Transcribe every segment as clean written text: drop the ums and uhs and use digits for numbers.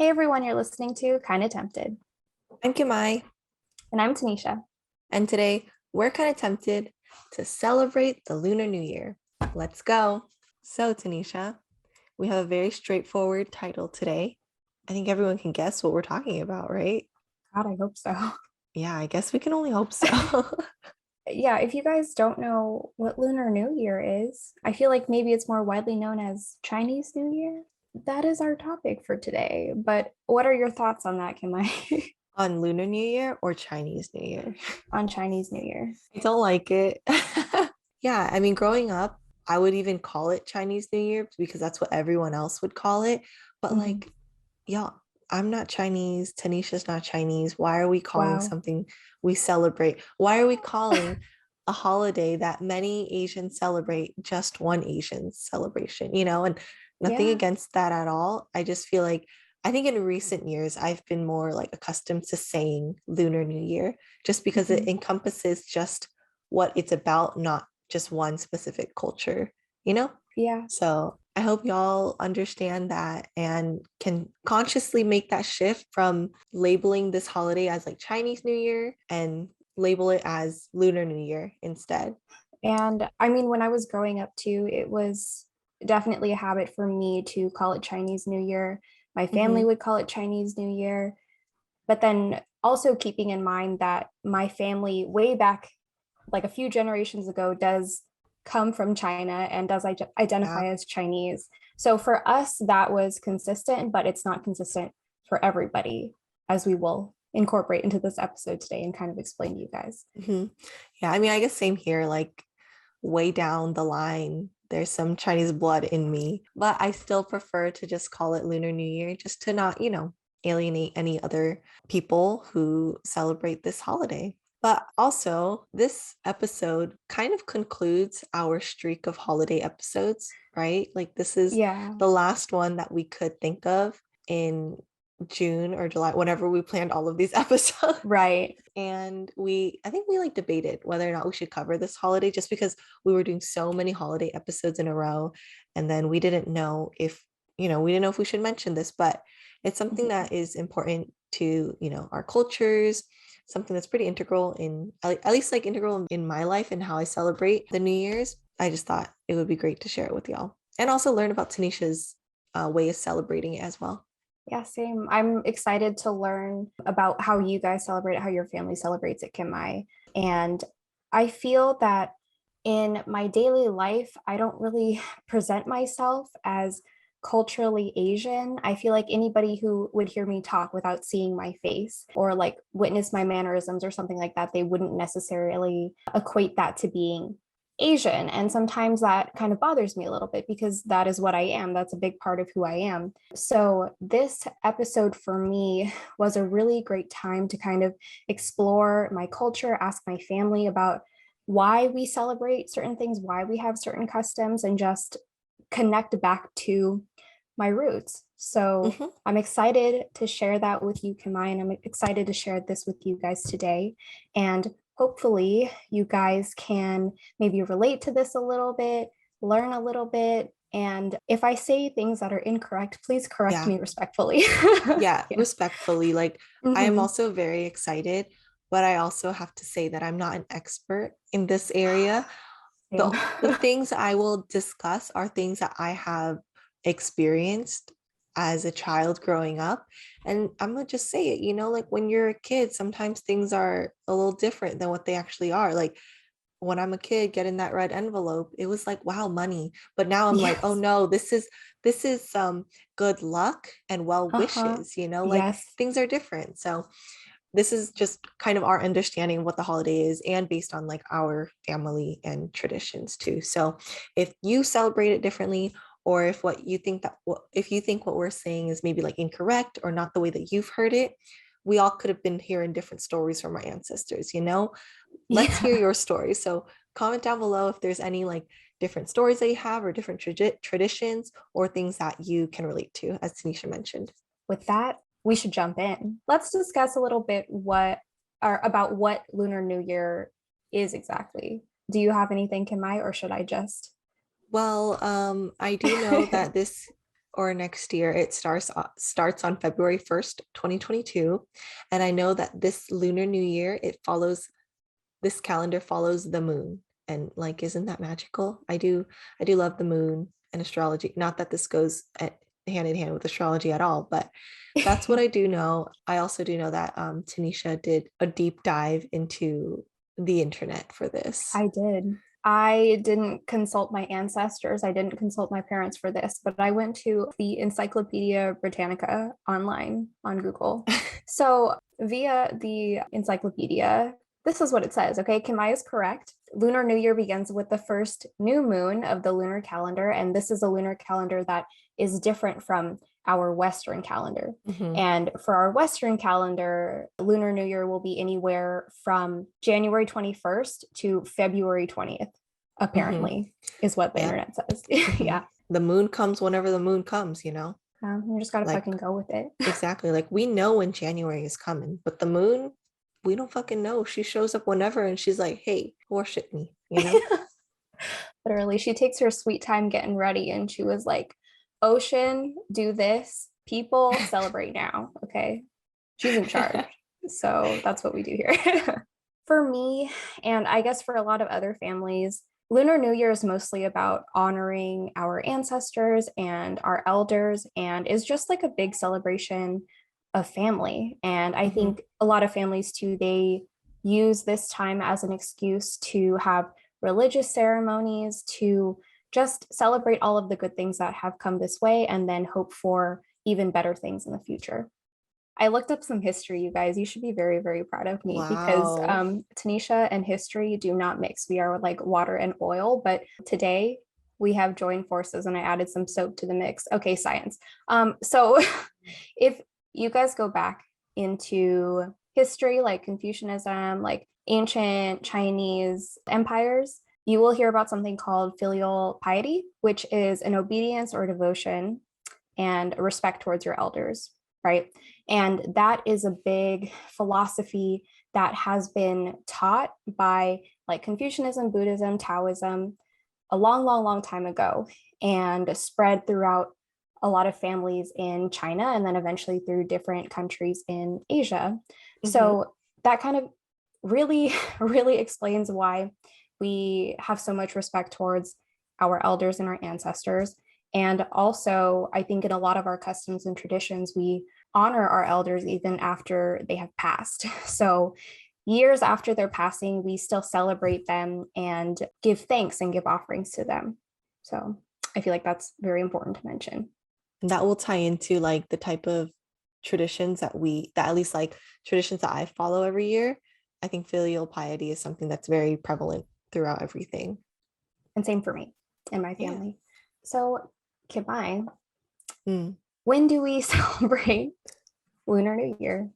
Hey everyone, you're listening to Kinda Tempted. I'm Kim-Mai, And I'm Tanisha. and today we're kind of tempted to celebrate the Lunar New Year. Let's go. So, Tanisha, we have a very straightforward title today. I think everyone can guess what we're talking about, right? God, I hope so. Yeah, I guess we can only hope so. Yeah, if you guys don't know what Lunar New Year is, I feel like maybe it's more widely known as Chinese New Year. That is our topic for today. But what are your thoughts on that, Kim-Mai? On Lunar New Year or Chinese New Year? On Chinese New Year? I don't like it. Yeah, I mean, growing up, I would even call it Chinese New Year because that's what everyone else would call it. But Mhm. y'all, I'm not Chinese. Tanisha's not Chinese. Why are we calling Wow. something we celebrate? Why are we calling a holiday that many Asians celebrate just one Asian celebration? And nothing Yeah. against that at all. I just feel like I think in recent years I've been more like accustomed to saying Lunar New Year just because it Mhm. encompasses just what it's about, not just one specific culture, you know? Yeah. So I hope y'all understand that and can consciously make that shift from labeling this holiday as like Chinese New Year and label it as Lunar New Year instead. And I mean, when I was growing up too, it was definitely a habit for me to call it Chinese New Year. My family Hmm. would call it Chinese New Year. But then also keeping in mind that my family, way back like a few generations ago, does come from China and does Yeah. identify as Chinese. So for us, that was consistent, but it's not consistent for everybody, as we will incorporate into this episode today and kind of explain to you guys. Hmm. Yeah. I mean, I guess same here, like way down the line, there's some Chinese blood in me, but I still prefer to just call it Lunar New Year just to not, alienate any other people who celebrate this holiday. But also, this episode kind of concludes our streak of holiday episodes, right? Like, this is Yeah, the last one that we could think of in June or July, whenever we planned all of these episodes. right. And I think we like debated whether or not we should cover this holiday just because we were doing so many holiday episodes in a row. And then we didn't know if we should mention this, but it's something Mhm. that is important to, our cultures, something that's pretty integral at least like integral in my life and how I celebrate the New Year's. I just thought it would be great to share it with y'all and also learn about Tanisha's way of celebrating it as well. Yeah, same. I'm excited to learn about how you guys celebrate it, how your family celebrates it, Kim-Mai. And I feel that in my daily life, I don't really present myself as culturally Asian. I feel like anybody who would hear me talk without seeing my face or like witness my mannerisms or something like that, they wouldn't necessarily equate that to being Asian. And sometimes that kind of bothers me a little bit because that is what I am. That's a big part of who I am. So, this episode for me was a really great time to kind of explore my culture, ask my family about why we celebrate certain things, why we have certain customs, and just connect back to my roots. So, Hmm. I'm excited to share that with you, Kimai, and I'm excited to share this with you guys today. And hopefully, you guys can maybe relate to this a little bit, learn a little bit. And if I say things that are incorrect, please correct Yeah. me respectfully. Yeah, Yeah. respectfully, like I am Mhm. also very excited, but I also have to say that I'm not an expert in this area. Same. The things I will discuss are things that I have experienced as a child growing up. And I'm gonna just say it, like when you're a kid, sometimes things are a little different than what they actually are. Like when I'm a kid getting that red envelope, it was like, wow, money. But now I'm like, oh Yes. no, this is some good luck and well Uh-huh. wishes, like Yes. things are different. So this is just kind of our understanding of what the holiday is and based on like our family and traditions too. So if you celebrate it differently, or if you think what we're saying is maybe like incorrect or not the way that you've heard it, we all could have been hearing different stories from our ancestors. Let's hear Yeah. your story. So comment down below if there's any like different stories that you have or different traditions or things that you can relate to, as Tanisha mentioned. With that, we should jump in. Let's discuss a little bit what are about what Lunar New Year is exactly. Do you have anything, Kimai, or should I just? Well, I do know that this or next year. It starts on February 1st, 2022. And I know that this Lunar New Year, this calendar follows the moon. And like, isn't that magical? I do love the moon and astrology. Not that this goes hand in hand with astrology at all, but that's what I do know. I also do know that Tanisha did a deep dive into the internet for this. I did. I didn't consult my ancestors. I didn't consult my parents for this, but I went to the Encyclopedia Britannica online on Google. So, via the encyclopedia, this is what it says. Okay, Kim-Mai is correct. Lunar New Year begins with the first new moon of the lunar calendar, and this is a lunar calendar that is different from our Western calendar. Mhm. And for our Western calendar, Lunar New Year will be anywhere from January 21st to February 20th, apparently, is what the Yeah. internet says. Mhm. Yeah. The moon comes whenever the moon comes, You just got to Like, fucking go with it. exactly. Like, we know when January is coming, but the moon, we don't fucking know. She shows up whenever and she's like, hey, worship me. Literally, she takes her sweet time getting ready and she was like, Ocean, do this. People celebrate now. Okay. She's in charge. So that's what we do here. For me, and I guess for a lot of other families, Lunar New Year is mostly about honoring our ancestors and our elders, and is just like a big celebration of family. And I Mhm. think a lot of families too, they use this time as an excuse to have religious ceremonies, to just celebrate all of the good things that have come this way, and then hope for even better things in the future. I looked up some history, you guys. You should be very, very proud of me because Wow. Tanisha and history do not mix. We are like water and oil, but today we have joined forces and I added some soap to the mix. Okay, science. So if you guys go back into history, like Confucianism, like ancient Chinese empires, you will hear about something called filial piety, which is an obedience or devotion and respect towards your elders, right? And that is a big philosophy that has been taught by like Confucianism, Buddhism, Taoism a long, long, long time ago and spread throughout a lot of families in China and then eventually through different countries in Asia. Mhm. So that kind of really, really explains why we have so much respect towards our elders and our ancestors. And also, I think in a lot of our customs and traditions, we honor our elders even after they have passed. So, years after their passing, we still celebrate them and give thanks and give offerings to them. So, I feel like that's very important to mention. That will tie into like the type of traditions that at least like traditions that I follow every year. I think filial piety is something that's very prevalent throughout everything. And same for me and my Yeah. family. So, Kim-Mai, Mm. when do we celebrate Lunar New Year?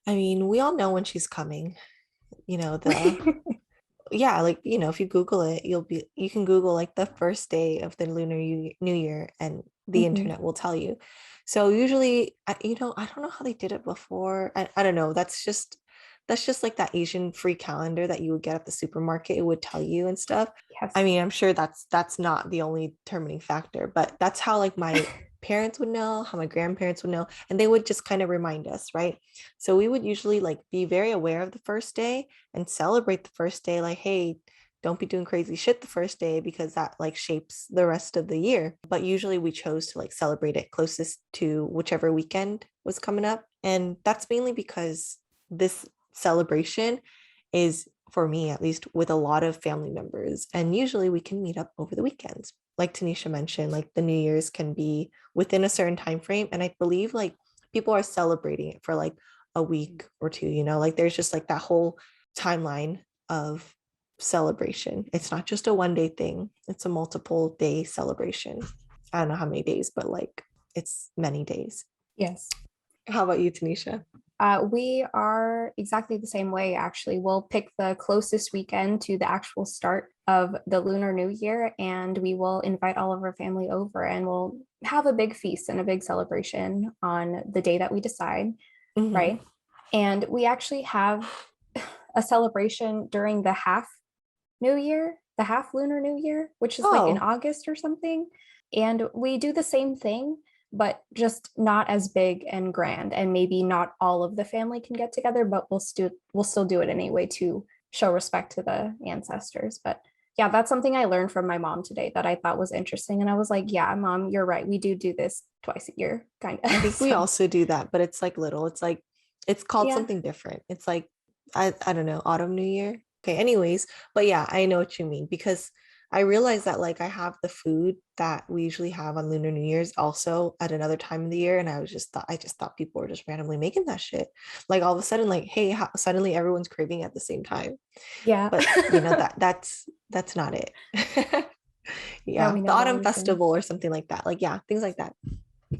I mean, we all know when she's coming. The yeah, like, if you Google it, you can Google like the first day of the New Year and the Mhm. internet will tell you. So usually, I don't know how they did it before. I don't know. That's just like that Asian free calendar that you would get at the supermarket. It would tell you and stuff. I Yes. mean, I'm sure that's not the only determining factor, but that's how like my parents would know, how my grandparents would know, and they would just kind of remind us, right? So we would usually like be very aware of the first day and celebrate the first day, like, hey, don't be doing crazy shit the first day because that like shapes the rest of the year. But usually we chose to like celebrate it closest to whichever weekend was coming up. And that's mainly because this celebration is, for me at least, with a lot of family members. And usually we can meet up over the weekends. Like Tanisha mentioned, like the New Year's can be within a certain time frame. And I believe like people are celebrating it for like a week or two, like there's just like that whole timeline of celebration. It's not just a one day thing, it's a multiple day celebration. I don't know how many days, but like it's many days. Yes. How about you, Tanisha? We are exactly the same way, actually. We'll pick the closest weekend to the actual start of the Lunar New Year, and we will invite all of our family over and we'll have a big feast and a big celebration on the day that we decide, Mm-hmm. right? And we actually have a celebration during the half New Year, the half Lunar New Year, which is like in Oh, August or something. And we do the same thing, but just not as big and grand. And maybe not all of the family can get together, but we'll still do it anyway to show respect to the ancestors. But yeah, that's something I learned from my mom today that I thought was interesting. And I was like, yeah, mom, you're right. We do this twice a year, kind of. I think we So also do that, but it's like little. It's like it's called yeah. something different. It's like I don't know, autumn new year. Okay, anyways, but yeah, I know what you mean because I realized that like I have the food that we usually have on Lunar New Year's also at another time of the year, and I just thought people were just randomly making that shit. Like all of a sudden, like hey, suddenly everyone's craving at the same time. Yeah. But you know that's not it. Yeah, Yeah, we the know that autumn version. festival or something like that. Like yeah, things like that.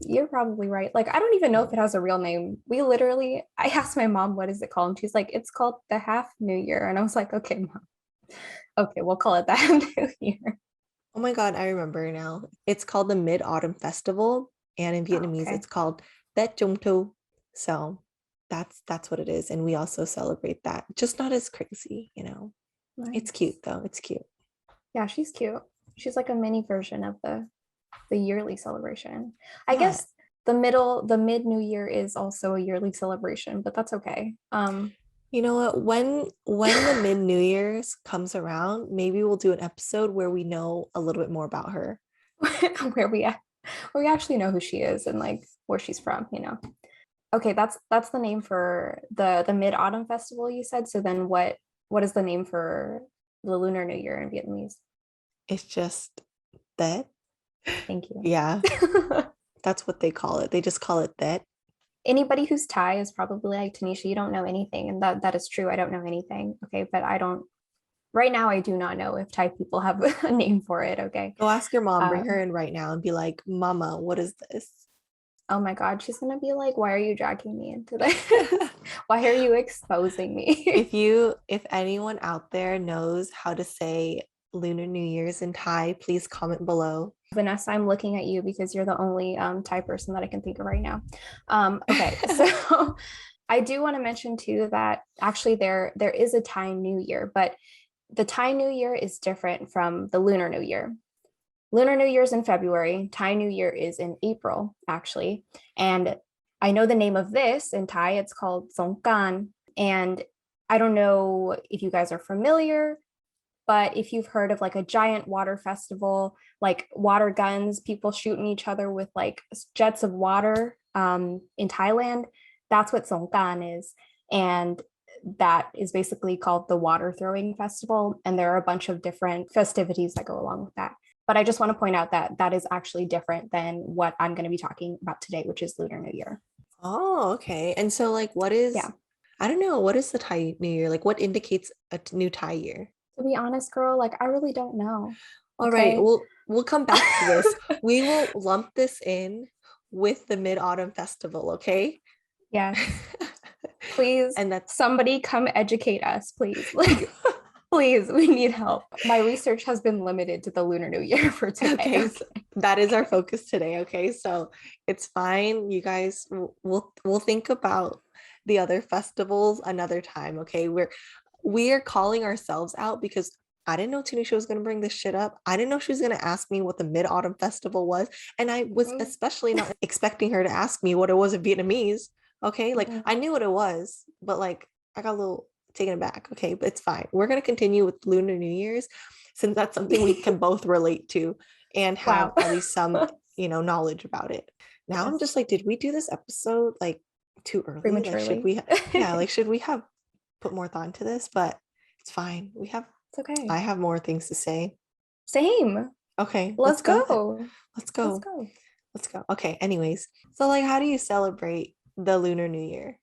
You're probably right. Like, I don't even know if it has a real name. I asked my mom, what is it called? And she's like, it's called the Half New Year. And I was like, okay, mom. Okay, we'll call it the Half New Year. Oh my God, I remember now. It's called the Mid-Autumn Festival, and in Oh, Vietnamese, okay. it's called Tết Trung Thu. So that's what it is, and we also celebrate that. Just not as crazy, you know. It's Nice. cute though. It's cute. Yeah, she's cute. She's like a mini version of the yearly celebration. I Yeah. guess the mid New Year is also a yearly celebration, but that's okay. You know what? When the mid New Year's comes around, maybe we'll do an episode where we know a little bit more about her. where we at, where we actually know who she is and like where she's from. Okay, that's the name for the Mid Autumn Festival you said. So then what is the name for the Lunar New Year in Vietnamese? It's just that. Thank you. Yeah, that's what they call it. They just call it that. Anybody who's Thai is probably like, Tanisha, you don't know anything, and that is true. I don't know anything. Okay, but I don't right now. I do not know if Thai people have a name for it. Okay. Go ask your mom, bring her Um, in right now and be like, Mama, what is this? oh my God, she's gonna be like, why are you dragging me into this? Why are you exposing me? If anyone out there knows how to say Lunar New Year's in Thai, please comment below. Vanessa, I'm looking at you because you're the only Thai person that I can think of right now. Okay, so I do want to mention too that actually there is a Thai New Year, but the Thai New Year is different from the Lunar New Year. Lunar New Year is in February. Thai New Year is in April, actually. And I know the name of this in Thai. It's called Songkran. And I don't know if you guys are familiar, but if you've heard of like a giant water festival, like water guns, people shooting each other with like jets of water in Thailand, that's what Songkran is. And that is basically called the water throwing festival. And there are a bunch of different festivities that go along with that. But I just want to point out that that is actually different than what I'm going to be talking about today, which is Lunar New Year. Oh, okay. And so like Yeah. I don't know, what is the Thai New Year? Like what indicates a new Thai year? To be honest, girl, like I really don't know. All right, Okay. we'll come back to this. We will lump this in with the Mid-Autumn Festival, okay? Yes. Please, And that's somebody come educate us, please. Like, please, we need help. My research has been limited to the Lunar New Year for today. okay. Okay. That is our focus today, okay? So it's fine. You guys we'll think about the other festivals another time, okay? We are calling ourselves out because I didn't know Tanisha was going to bring this shit up. I didn't know she was going to ask me what the Mid-Autumn Festival was. And I was Mm, especially not expecting her to ask me what it was in Vietnamese. Okay. Like mm, I knew what it was, but like I got a little taken aback. Okay. But it's fine. We're going to continue with Lunar New Year's since that's something we can both relate to and have wow. at least some, knowledge about it. Now I'm Yes, just like, did we do this episode like too early? Like, prematurely. yeah, It's like, should we have put more thought into this? But it's fine. I okay. have more things to say. Same. Okay, let's Let's go then. go. Let's Let's go. go. Let's go. Okay, anyways. So like how do you celebrate the Lunar New Year?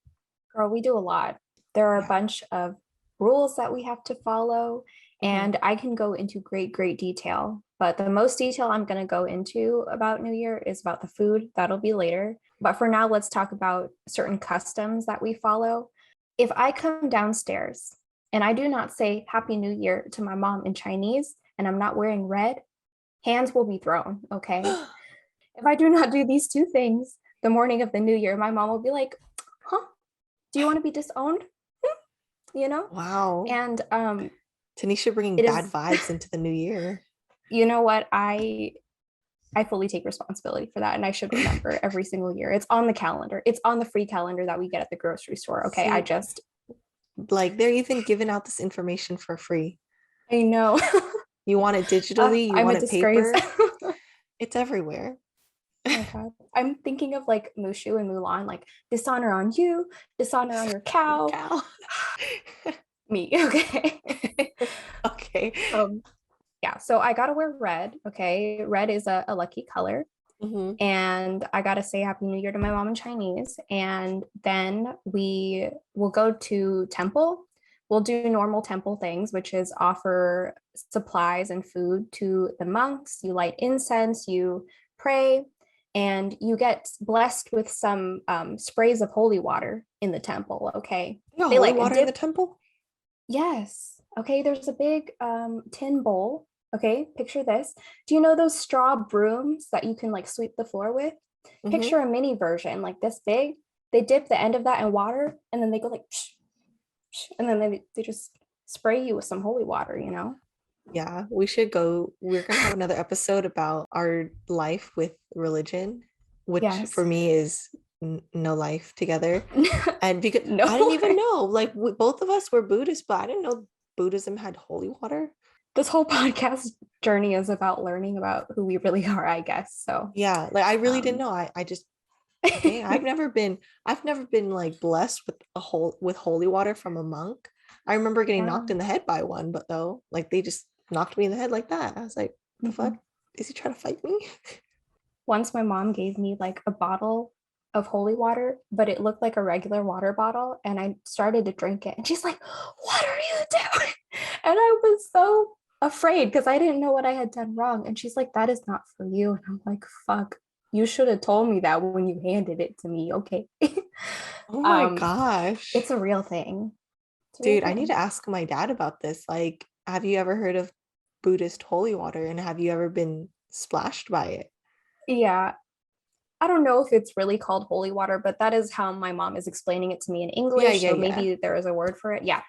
Girl, we do a lot. There are a Yeah. bunch of rules that we have to follow, Mhm. and I can go into great detail. But the most detail I'm going to go into about New Year is about the food. That'll be later. But for now, let's talk about certain customs that we follow. If I come downstairs and I do not say Happy New Year to my mom in Chinese and I'm not wearing red, hands will be thrown. Okay. If I do not do these two things the morning of the New Year, my mom will be like, huh? Do you want to be disowned? You know? Wow. And Tanisha bringing it bad is, vibes into the new year. you know what? I I fully take responsibility for that. And I should remember every single year. It's on the calendar. It's on the free calendar that we get at the grocery store. Okay. See, like they're even giving out this information for free. I know. You want it digitally, you I'm a want it disgrace. paper, it's everywhere. Oh my God. I'm thinking of like Mushu and Mulan, like dishonor on you, dishonor on your cow. Cow. Me. Okay. Okay. Yeah. So I gotta wear red. Okay. Red is a lucky color. Mhm. And I gotta say Happy New Year to my mom in Chinese. And then we will go to temple. We'll do normal temple things, which is offer supplies and food to the monks. You light incense, you pray, and you get blessed with some sprays of holy water in the temple. Okay. You got They holy like water in the dip. temple? Yes. Okay. There's a big tin bowl. Okay. Picture this. Do you know those straw brooms that you can like sweep the floor with? Mm-hmm. Picture a mini version like this big. They dip the end of that in water and then they go like, psh, psh, and then they just spray you with some holy water, you know? Yeah, we should go. We're gonna have another episode about our life with religion, which for Yes. me is no life together. And because I didn't No. even know, like both of us were Buddhists, but I didn't know Buddhism had holy water. This whole podcast journey is about learning about who we really are, I guess. So, Yeah, like I really didn't um, know. I just okay. I've never been like blessed with with holy water from a monk. I remember getting knocked yeah. in the head by one, but though, like they just knocked me in the head like that. I was like, the fuck? Mhm. Is he trying to fight me? Once my mom gave me like a bottle of holy water, but it looked like a regular water bottle. And I started to drink it. And she's like, "What are you doing?" And I was so afraid because I didn't know what I had done wrong. And she's like, "That is not for you." And I'm like, "Fuck, you should have told me that when you handed it to me." Okay. Oh my um, gosh. it's a real thing. It's a real Dude, I need thing. to ask my dad about this. Like, have you ever heard of Buddhist holy water and have you ever been splashed by it? Yeah. I don't know if it's really called holy water, but that is how my mom is explaining it to me in Yeah, English. yeah, So yeah. maybe there is a word for it. Yeah.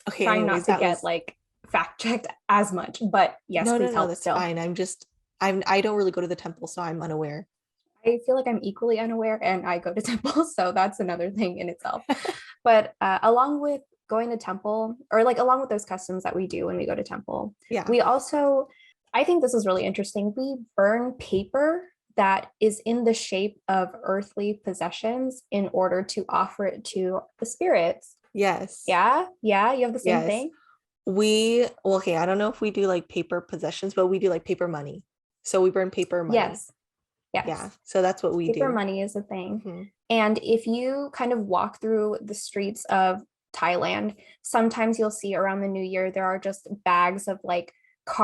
Okay, Trying not anyways, to that get was like fact checked as much, but yes, no, no, please no, help that's still. fine. I don't really go to the temple, so I'm unaware. I feel like I'm equally unaware and I go to temple, so that's another thing in itself. But along with going to temple, or like along with those customs that we do when we go to temple, Yeah. we also, I think this is really interesting. We burn paper that is in the shape of earthly possessions in order to offer it to the spirits. Yes. Yeah, yeah, you have the same Yes. thing. Well, okay, I don't know if we do like paper possessions, but we do like paper money. So we burn paper money. Yes, Yeah. yes. So that's what we Paper do. money is a thing. Hmm. And if you kind of walk through the streets of Thailand, sometimes you'll see around the new year, there are just bags of like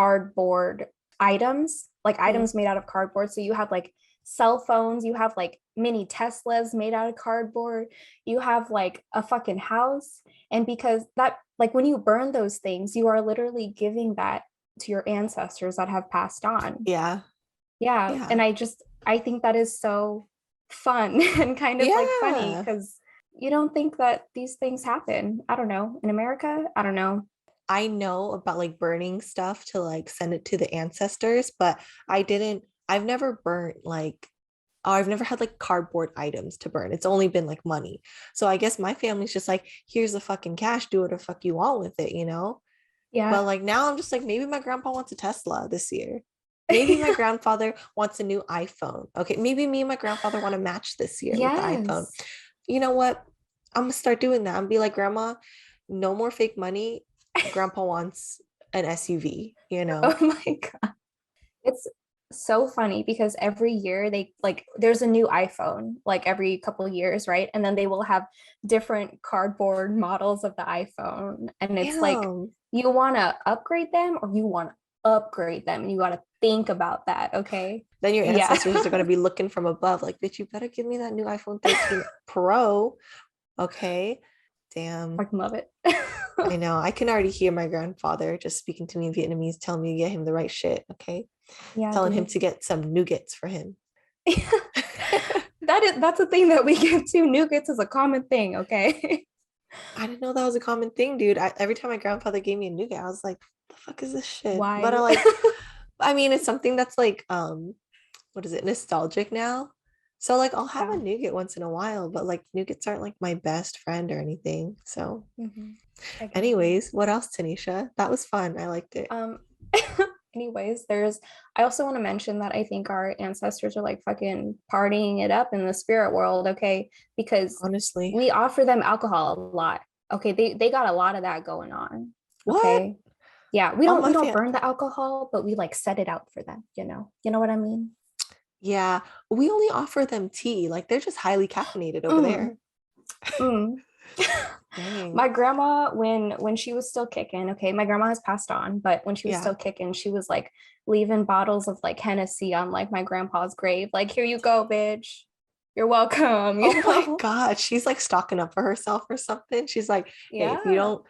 cardboard items, like Hmm. items made out of cardboard. So you have like cell phones, you have like mini Teslas made out of cardboard, you have like a fucking house. And because that, like when you burn those things, you are literally giving that to your ancestors that have passed on. Yeah. Yeah. Yeah. And I think that is so fun and kind of like funny Yeah. because you don't think that these things happen. I don't know. In America, I don't know. I know about like burning stuff to like send it to the ancestors, but I've never burnt like, oh, I've never had like cardboard items to burn. It's only been like money. So I guess my family's just like, here's the fucking cash, do whatever the fuck you want with it, you know? Yeah. But like now I'm just like, maybe my grandpa wants a Tesla this year. Maybe my grandfather wants a new iPhone. Okay, maybe me and my grandfather want to match this year with the iPhone. Yes. You know what? I'm gonna start doing that. I'm be like, Grandma, no more fake money. Grandpa wants an SUV, you Oh know? my God. It's so funny because every year they like there's a new iPhone like every couple of years, right? And then they will have different cardboard models of the iPhone. And it's like Damn. you want to upgrade them or you want to upgrade them and you got to think about that, okay? Then your Yeah. ancestors are gonna be looking from above, like, bitch, you better give me that new iPhone 13 Pro. Okay. I Damn. love it. I know. I can already hear my grandfather just speaking to me in Vietnamese, telling me to get him the right shit. Okay. Yeah, Telling him dude. to get some nougats for him. That's a thing that we give to nougats is a common thing, okay? I didn't know that was a common thing, dude. Every time my grandfather gave me a nougat, I was like, the fuck is this shit? But I Why? like, I mean, it's something that's like what is it, nostalgic now. So like I'll have a Yeah. nougat once in a while, but like nougats aren't like my best friend or anything. So Hmm. I get you. anyways, what else, Tanisha? That was fun. I liked it. Um, anyways, I also want to mention that I think our ancestors are like fucking partying it up in the spirit world, okay? Because Honestly. we offer them alcohol a lot. Okay, they got a lot of that going on. What? Okay. Yeah, Oh we my don't fan. burn the alcohol, but we like set it out for them, you know. You know what I mean? Yeah, we only offer them tea. Like they're just highly caffeinated over there. Mm, mm. Dang. My grandma, when she was still kicking, okay, my grandma has passed on, but when she was Yeah. still kicking, she was like leaving bottles of like Hennessy on like my grandpa's grave. Like, here you go, bitch. You're welcome, Oh you my know? God. She's like stocking up for herself or something. She's like, hey, Yeah. if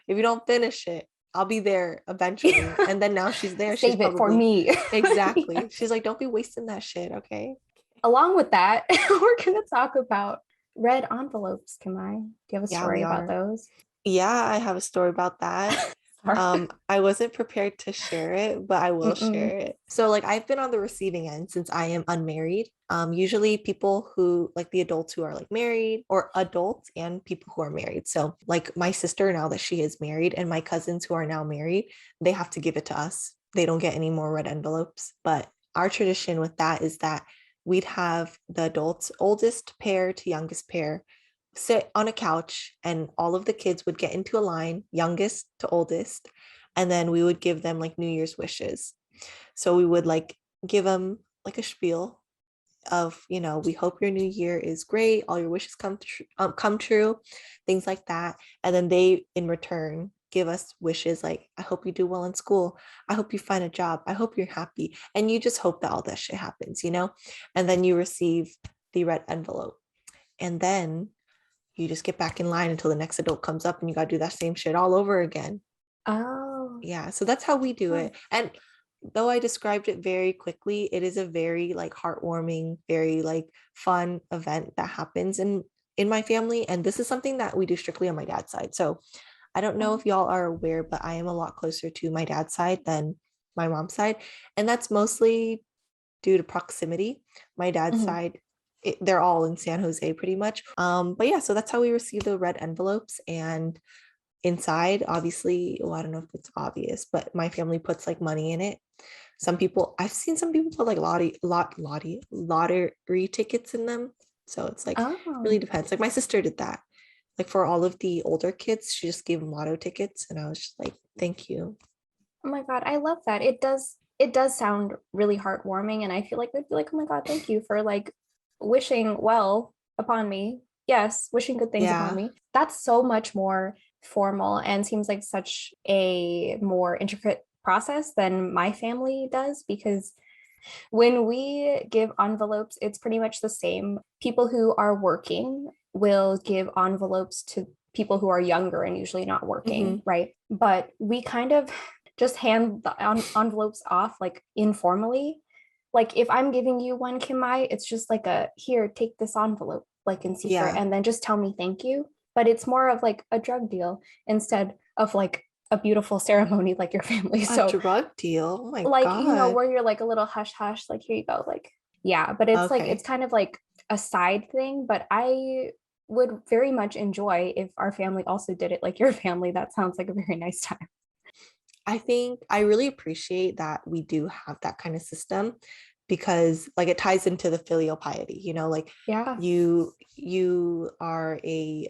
you don't finish it, I'll be there eventually. And then now she's there. She's Save it for probably me. exactly. Yes. She's like, don't be wasting that shit, okay? Along with that, we're gonna talk about red envelopes, Kim-Mai. Do you have a Yeah, we story about are. those? Yeah, I have a story about that. Sorry. I wasn't prepared to share it, but I will Mm-mm. share it. So, like, I've been on the receiving end since I am unmarried. Usually people who like the adults who are like married or adults and people who are married. So, like my sister now that she is married and my cousins who are now married, they have to give it to us. They don't get any more red envelopes. But our tradition with that is that we'd have the adults, oldest pair to youngest pair, sit on a couch and all of the kids would get into a line, youngest to oldest, and then we would give them like New Year's wishes. So we would like give them like a spiel of, we hope your new year is great, all your wishes come true, things like that. And then they in return give us wishes like, I hope you do well in school, I hope you find a job, I hope you're happy. And you just hope that all that shit happens. And then you receive the red envelope. And then you just get back in line until the next adult comes up and you got to do that same shit all over again. Oh. Yeah, so that's how we do it. And though I described it very quickly, it is a very like heartwarming, very like fun event that happens in my family, and this is something that we do strictly on my dad's side. So I don't know Oh. if y'all are aware, but I am a lot closer to my dad's side than my mom's side, and that's mostly due to proximity. My dad's Mhm. side, they're all in San Jose pretty much. But yeah, so that's how we receive the red envelopes. And inside, obviously, well, I don't know if it's obvious, but my family puts like money in it. I've seen some people put like lottery tickets in them. So it's like really Oh. depends. Like my sister did that. Like for all of the older kids, she just gave them lotto tickets, and I was just like, thank you. Oh my God, I love that. It does sound really heartwarming, and I feel like they'd be like, oh my God, thank you for like wishing well upon me. Yes, wishing good things upon Yeah. me. That's so much more formal and seems like such a more intricate process than my family does, because when we give envelopes, it's pretty much the same. People who are working will give envelopes to people who are younger and usually not working, Hmm. right? But we kind of just hand the envelopes off like informally. Like if I'm giving you one, Kim-Mai, it's just like a here, take this envelope, like in secret, Yeah. and then just tell me thank you. But it's more of like a drug deal instead of like a beautiful ceremony like your family. A So drug deal. Oh my like God. where you're like a little hush hush, like here you go, like yeah, but it's like it's Okay. kind of like a side thing, but I would very much enjoy if our family also did it like your family. That sounds like a very nice time. I think I really appreciate that we do have that kind of system because like it ties into the filial piety, like Yeah. you are a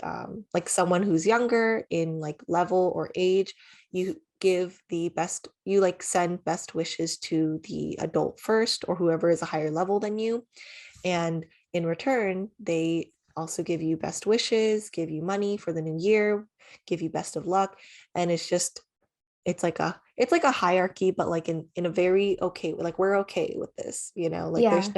like someone who's younger in like level or age, you like send best wishes to the adult first or whoever is a higher level than you. And in return, they also give you best wishes, give you money for the new year, give you best of luck. And it's like a hierarchy, but like in a very okay, like we're okay with this, like Yeah. there's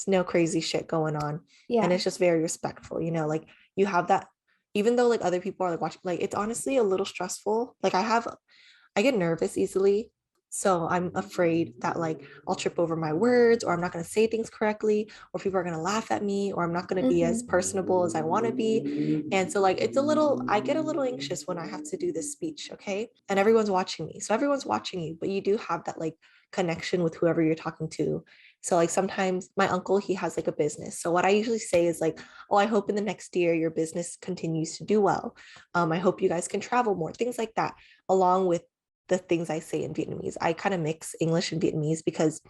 no crazy shit going on. And Yeah. it's just very respectful, like you have that, even though like other people are like watching, like it's honestly a little stressful. Like I get nervous easily. So I'm afraid that like I'll trip over my words, or I'm not going to say things correctly, or people are going to laugh at me, or I'm not going to be as Hmm. personable as I want to be. And so like I get a little anxious when I have to do this speech, okay? And everyone's watching me. So everyone's watching you, but you do have that like connection with whoever you're talking to. So like sometimes my uncle, he has like a business. So what I usually say is like, oh, I hope in the next year your business continues to do well. I hope you guys can travel more, things like that, along with the things I say in Vietnamese. I kind of mix English and Vietnamese because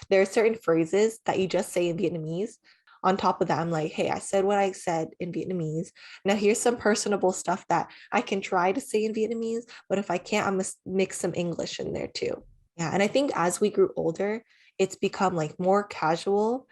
there are certain phrases that you just say in Vietnamese. On top of that, I'm like, hey, I said what I said in Vietnamese. Now here's some personable stuff that I can try to say in Vietnamese, but if I can't, I'm gonna mix some English in there too. Yeah. And I think as we grew older, it's become like more casual,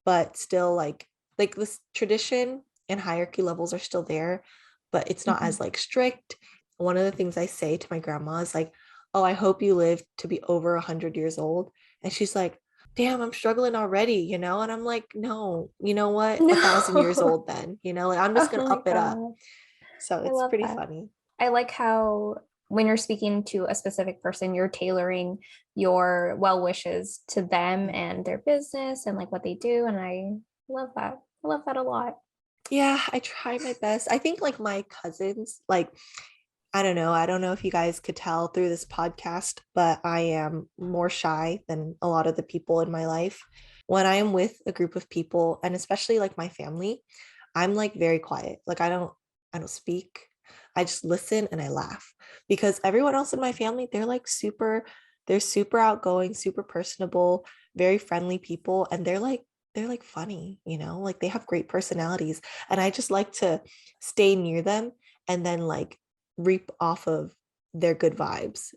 but still like this tradition and hierarchy levels are still there, but it's not Mhm. as like strict. One of the things I say to my grandma is like, oh, I hope you live to be over 100 years old. And she's like, damn, I'm struggling already, and I'm like, no, you know what, 1,000 years No. old then, like I'm just Oh gonna my up it up. God. So I it's love pretty that. funny. I like how when you're speaking to a specific person, you're tailoring your well wishes to them and their business and like what they do. And I love that. I love that a lot. Yeah, I try my best. I think like my cousins, like I don't know if you guys could tell through this podcast, but I am more shy than a lot of the people in my life. When I am with a group of people, and especially like my family, I'm like very quiet. Like I don't speak. I just listen and I laugh because everyone else in my family, they're super outgoing, super personable, very friendly people, and they're like funny, like they have great personalities. And I just like to stay near them and then like reap off of their good vibes.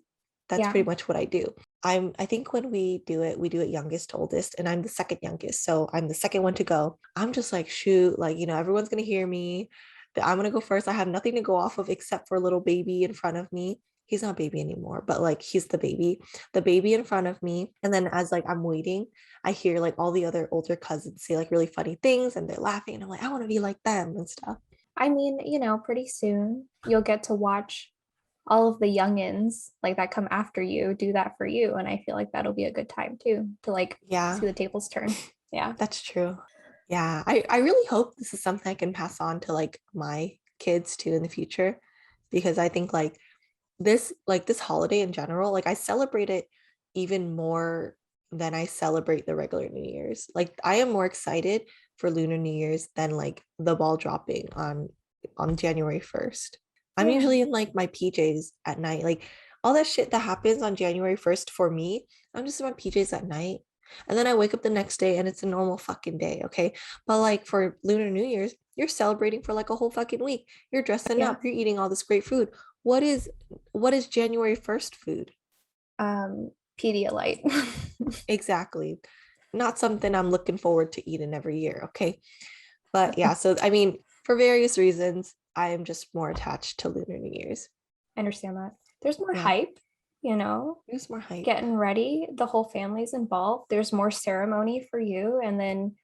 That's Yeah. pretty much what I do. I think when we do it youngest to oldest, and I'm the second youngest. So I'm the second one to go. I'm just like, shoot, like, everyone's gonna hear me. That I'm gonna go first. I have nothing to go off of except for a little baby in front of me. He's not a baby anymore, but like he's the baby in front of me. And then as like I'm waiting, I hear like all the other older cousins say like really funny things and they're laughing. And I'm like, I want to be like them and stuff. I mean, pretty soon you'll get to watch all of the youngins like that come after you do that for you. And I feel like that'll be a good time too to like Yeah, see the tables turn. Yeah. that's true. Yeah, I really hope this is something I can pass on to like my kids too in the future because I think like this holiday in general, like I celebrate it even more than I celebrate the regular New Year's. Like I am more excited for Lunar New Year's than like the ball dropping on January 1st. I'm Yeah. usually in like my PJs at night. Like all that shit that happens on January 1st for me, I'm just in my PJs at night. And then I wake up the next day and it's a normal fucking day, okay? But like for Lunar New Year's, you're celebrating for like a whole fucking week. You're dressing Yeah. up, you're eating all this great food. What is January 1st food? Pedialyte. Exactly. Not something I'm looking forward to eating every year, okay? But yeah, so I mean, for various reasons, I am just more attached to Lunar New Year's. I understand that. There's more Yeah, hype, you know, there's more hype. getting ready. The whole family's involved. There's more ceremony for you. And then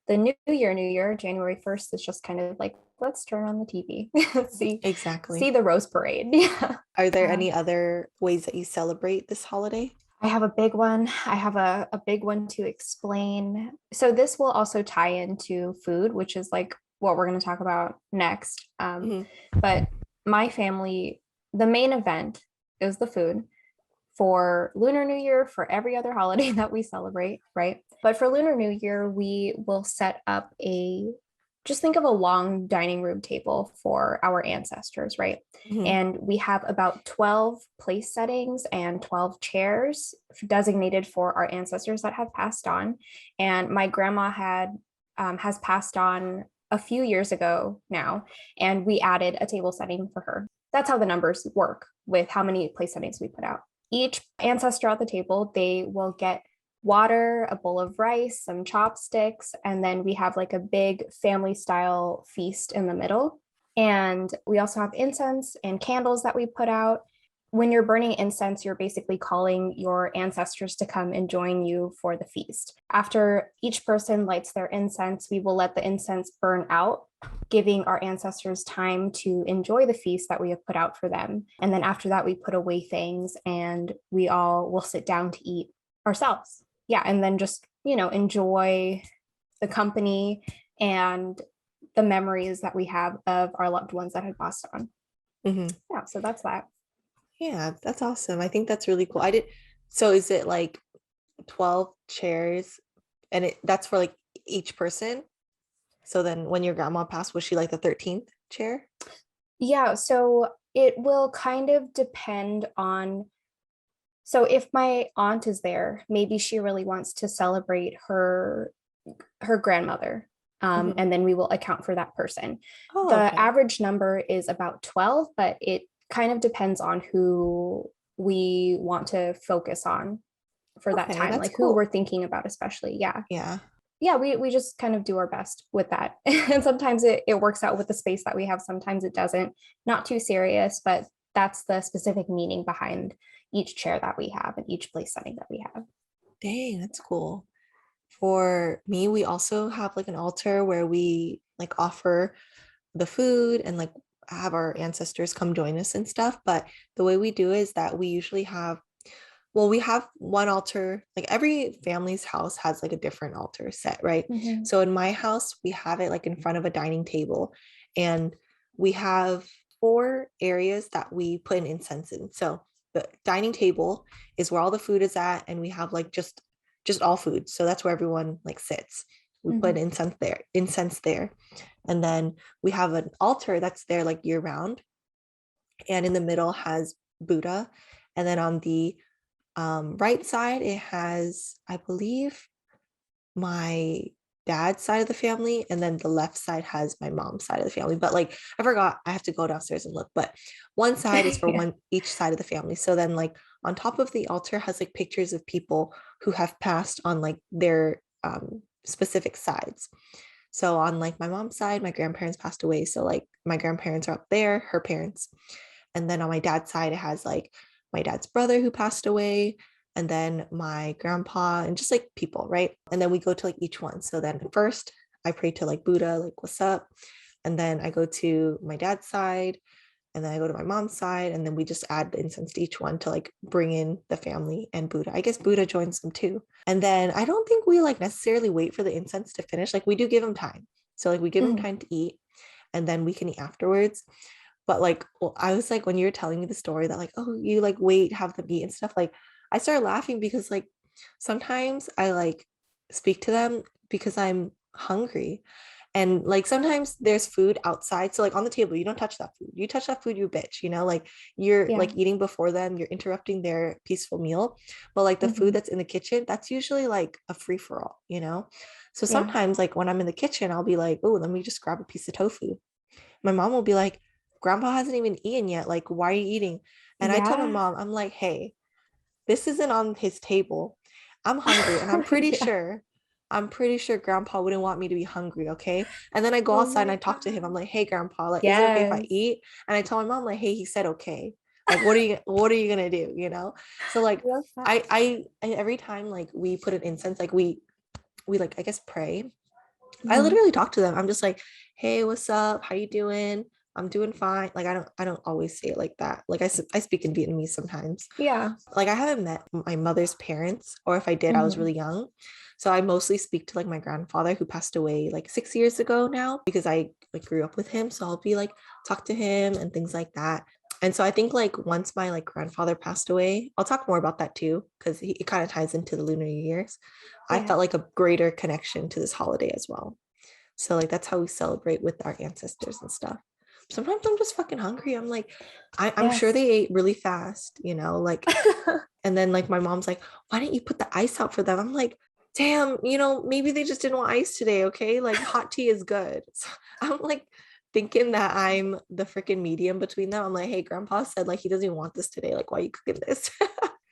the New Year, January 1st is just kind of like, let's turn on the TV. See Exactly. the Rose Parade. Yeah. Are there Uh, any other ways that you celebrate this holiday? I have a big one. I have a big one to explain. So this will also tie into food, which is like what we're going to talk about next. Mhm. But my family, the main event is the food for Lunar New Year, for every other holiday that we celebrate, right? But for Lunar New Year, we will set up just think of a long dining room table for our ancestors, right? Mhm. And we have about 12 place settings and 12 chairs designated for our ancestors that have passed on. And my grandma has passed on a few years ago now, and we added a table setting for her. That's how the numbers work with how many place settings we put out. Each ancestor at the table, they will get water, a bowl of rice, some chopsticks, and then we have like a big family style feast in the middle. And we also have incense and candles that we put out. When you're burning incense, you're basically calling your ancestors to come and join you for the feast. After each person lights their incense, we will let the incense burn out, giving our ancestors time to enjoy the feast that we have put out for them. And then after that, we put away things and we all will sit down to eat ourselves. Yeah. And then just, enjoy the company and the memories that we have of our loved ones that had passed on. Mhm. Yeah. So that's that. Yeah, that's awesome. I think that's really cool. I did. So is it like 12 chairs And that's for like each person. So then when your grandma passed, was she like the 13th chair? Yeah, so it will kind of depend on, so if my aunt is there, maybe she really wants to celebrate her grandmother. Mhm. And then we will account for that person. Oh, The okay. average number is about 12, but it kind of depends on who we want to focus on for that Okay, time, that's like who cool. we're thinking about, especially. Yeah. Yeah. Yeah, we just kind of do our best with that. And sometimes it works out with the space that we have, sometimes it doesn't. Not too serious, but that's the specific meaning behind each chair that we have and each place setting that we have. Dang, that's cool. For me, we also have like an altar where we like offer the food and like have our ancestors come join us and stuff. But the way we do is that we usually have, well, we have one altar, like every family's house has like a different altar set, right? Mhm. So in my house, we have it like in front of a dining table, and we have four areas that we put in incense in. So the dining table is where all the food is at, and we have like just all food. So that's where everyone like sits. We put Mhm. incense there. And then we have an altar that's there like year round. And in the middle has Buddha. And then on the right side, it has, I believe, my dad's side of the family. And then the left side has my mom's side of the family. But like, I forgot, I have to go downstairs and look. But one side is for Yeah. one each side of the family. So then, like, on top of the altar has like pictures of people who have passed on like their specific sides. So on like my mom's side, my grandparents passed away. So like my grandparents are up there, her parents. And then on my dad's side, it has like my dad's brother who passed away, and then my grandpa, and just like people, right? And then we go to like each one. So then first I pray to like Buddha, like what's up? And then I go to my dad's side, and then I go to my mom's side, and then we just add the incense to each one to like bring in the family and Buddha. I guess Buddha joins them too. And then I don't think we like necessarily wait for the incense to finish. Like we do give him time. So like we give him Mhm. time to eat, and then we can eat afterwards. But like, well, I was like, when you were telling me the story that like, oh, you like wait, have them eat and stuff, like I started laughing because like sometimes I like speak to them because I'm hungry. And like sometimes there's food outside. So like on the table, you don't touch that food. You touch that food, you bitch, like you're Yeah. like eating before them, you're interrupting their peaceful meal. But like the food Mhm. that's in the kitchen, that's usually like a free-for-all. So Yeah. sometimes like when I'm in the kitchen, I'll be like, oh, let me just grab a piece of tofu. My mom will be like, Grandpa hasn't even eaten yet. Like, why are you eating? And I told my Yeah. mom, I'm like, hey, this isn't on his table. I'm hungry. And Yeah. I'm pretty sure Grandpa wouldn't want me to be hungry. Okay. And then I go Oh outside and my I talk to him. I'm God. like, hey, Grandpa, like, is it okay if I Yes. eat? And I tell my mom, like, hey, he said okay. Like, what are you gonna do? So like I love that. I every time like we put an incense, like we like I guess pray. I Mhm. literally talk to them. I'm just like, hey, what's up? How you doing? I'm doing fine. Like I don't always say it like that. Like I speak in Vietnamese sometimes. Yeah. Like I haven't met my mother's parents, or if I did, I was Mhm. really young. So I mostly speak to like my grandfather who passed away like 6 years ago now, because I like grew up with him. So I'll be like talk to him and things like that. And so I think like once my like grandfather passed away, I'll talk more about that too, because it kind of ties into the Lunar New Year's. I Yeah. felt like a greater connection to this holiday as well. So like that's how we celebrate with our ancestors and stuff. Sometimes I'm just fucking hungry. I'm like, I'm sure Yes. they ate really fast, like, and then like my mom's like, why didn't you put the ice out for them? I'm like, damn, maybe they just didn't want ice today. Okay. Like hot tea is good. So I'm like thinking that I'm the freaking medium between them. I'm like, hey, grandpa said like he doesn't even want this today. Like, why are you cooking this?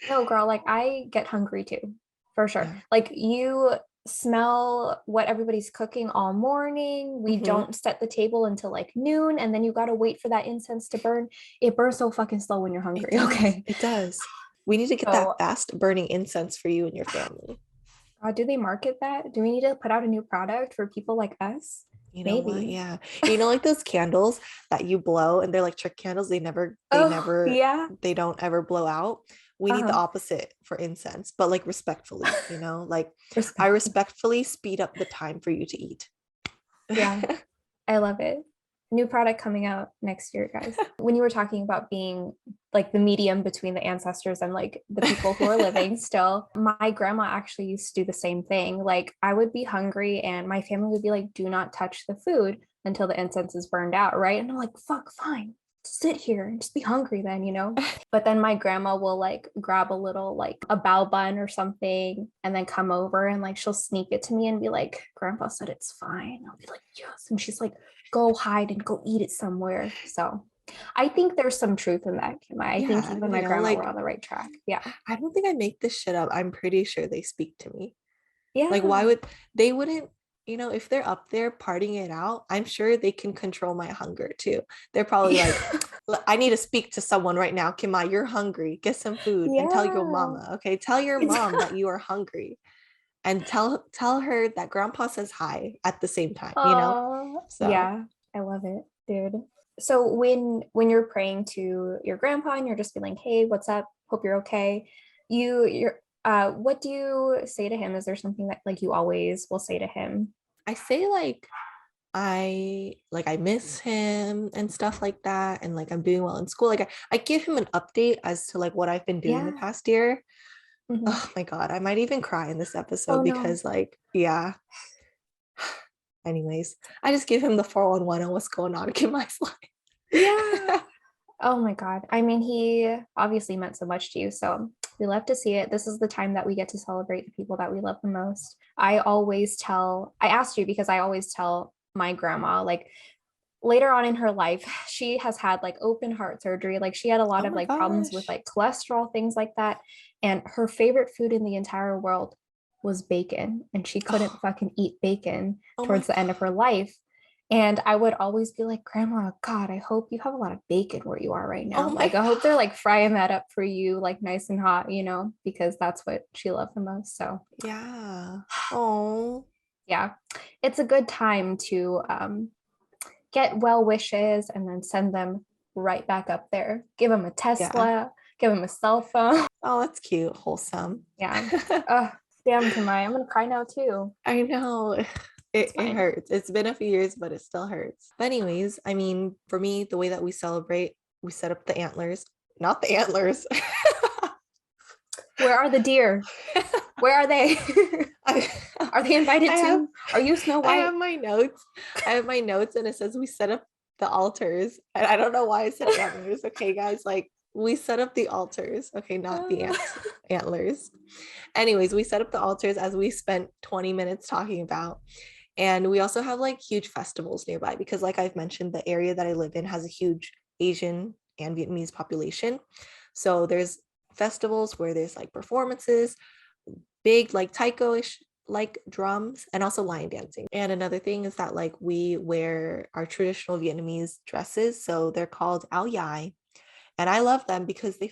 No, girl, like I get hungry too, for sure. Yeah. Like you smell what everybody's cooking all morning. We Hmm. don't set the table until like noon, and then you gotta wait for that incense to burn. It burns so fucking slow when you're It hungry. does. Okay. It does. We need to get that So, fast burning incense for you and your family. do they market that? Do we need to put out a new product for people like us? You know what? Maybe. Yeah. Like those candles that you blow and they're like trick candles. Oh, yeah. They don't ever blow out. We need the Uh-huh. opposite for incense, but like respectfully, like I Respectfully. respectfully speed up the time for you to eat. Yeah, I love it. New product coming out next year, guys. When you were talking about being like the medium between the ancestors and like the people who are living still, my grandma actually used to do the same thing. Like I would be hungry and my family would be like, do not touch the food until the incense is burned out, right? And I'm like, fuck, fine. Sit here and just be hungry then, you know? But then my grandma will like grab a little like a bao bun or something and then come over and like she'll sneak it to me and be like, Grandpa said it's fine. I'll be like, yes. And she's like, go hide and go eat it somewhere. So I think there's some truth in that, Kim. I think Yeah, even you my know, grandma were like on the right track. Yeah. I don't think I make this shit up. I'm pretty sure they speak to me. Like, why Yeah. would they wouldn't, you know, if they're up there partying it out, I'm sure they can control my hunger too. They're probably like, Yeah. I need to speak to someone right now. Kim-Mai, you're hungry. Get some food and tell your Yeah. mama. Okay. Tell your mom that you are hungry and tell her that grandpa says hi at the same time, you know? Oh, So yeah. I love it, dude. So when you're praying to your grandpa and you're just feeling, hey, what's up? Hope you're okay. You're what do you say to him? Is there something that like you always will say to him? I say like I miss him and stuff like that. And like I'm doing well in school. Like I give him an update as to like what I've been doing the Yeah. past year. Mhm. Oh my God, I might even cry in this Oh episode no. because like, yeah. Anyways, I just give him the 411 on what's going on in my Yeah. life. Oh my God. I mean, he obviously meant so much to you. So we love to see it. This is the time that we get to celebrate the people that we love the most. I asked you because I always tell my grandma, like later on in her life, she has had like open heart surgery. Like she had a lot Oh of my like problems with gosh. like cholesterol, things like that. And her favorite food in the entire world was bacon. And she couldn't Oh, fucking eat bacon oh my towards the end of her God. life. And I would always be like, Grandma, God, I hope you have a lot of bacon where you are right Oh now. my Like, I hope they're God. like frying that up for you, like nice and hot, you know, because that's what she loved the most. So, Yeah. Oh, yeah, it's a good time to get well wishes and then send them right back up there. Give them a yeah. Tesla, give them a cell phone. Oh, that's cute. Wholesome. Yeah. Damn, Kimai, I'm gonna cry now too. I know. It's It fine. hurts. It's been a few years, but it still hurts. But anyways, I mean, for me, the way that we celebrate, we set up the antlers, not the antlers. Where are the deer? Where are they? I, Are they invited I have too? Are you Snow I have White? my notes. I have my notes and it says we set up the altars. And I don't know why I said antlers. Okay, guys, like we set up the altars. Okay, not the antlers. Anyways, we set up the altars as we spent 20 minutes talking about. And we also have like huge festivals nearby because, like I've mentioned, the area that I live in has a huge Asian and Vietnamese population. So there's festivals where there's like performances, big like taiko-ish like drums, and also lion dancing. And another thing is that like we wear our traditional Vietnamese dresses. So they're called ao dai. And I love them because they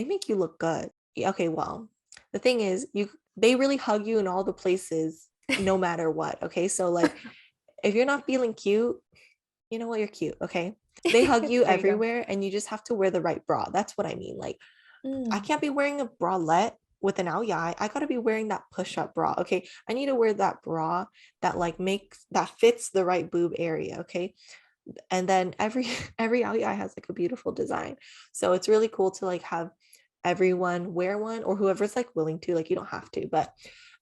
make you look good. Yeah, okay, well, the thing is they really hug you in all the places no matter what. Okay. So like if you're not feeling cute, you know what, you're cute. Okay. They hug you There you go. everywhere and you just have to wear the right bra. That's what I mean. Like I Mm. can't be wearing a bralette with an ao dai. I gotta be wearing that push-up bra. Okay. I need to wear that bra that like makes that fits the right boob area. Okay. And then every every ao dai has like a beautiful design. So it's really cool to like have everyone wear one or whoever's like willing to, like you don't have to, but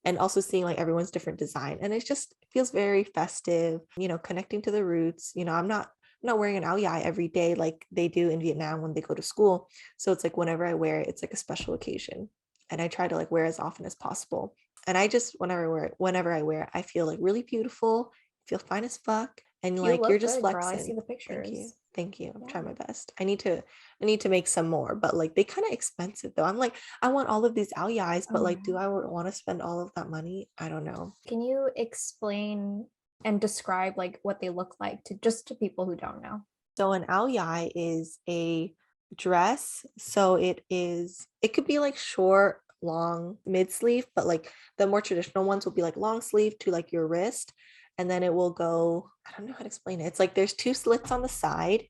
and also seeing like everyone's different design. And it's just it feels very festive, you know, connecting to the roots. You know, I'm not wearing an ao dai every day like they do in Vietnam when they go to school. So it's like whenever I wear it, it's like a special occasion. And I try to like wear as often as possible. And I just whenever I wear it, I feel like really beautiful, feel fine as fuck. And You like you're look just good, girl. I see flexing. the Thank you. pictures. Thank you. I'm Yeah. trying my best. I need to make some more, but like they kind of expensive though. I'm like, I want all of these ao dais, but Oh like, yeah. do I want to spend all of that money? I don't know. Can you explain and describe like what they look like to just to people who don't know? So an ao dai is a dress. So it could be like short, long, mid sleeve, but like the more traditional ones will be like long sleeve to like your wrist. And then it will go, I don't know how to explain it. It's like there's two slits on the side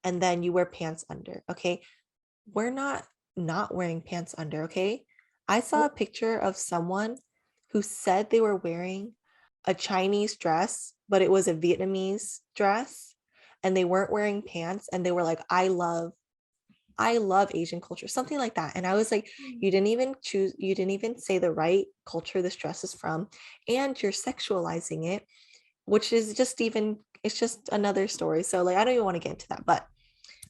and then you wear pants under. Okay. We're not wearing pants under. Okay. I saw a Oh, picture of someone who said they were wearing a Chinese dress, but it was a Vietnamese dress. and they weren't wearing pants and they were like, I love Asian culture, something like that. And I was like, you didn't even say the right culture this dress is from, and you're sexualizing it, which is just even, it's just another story. So like, I don't even want to get into that, but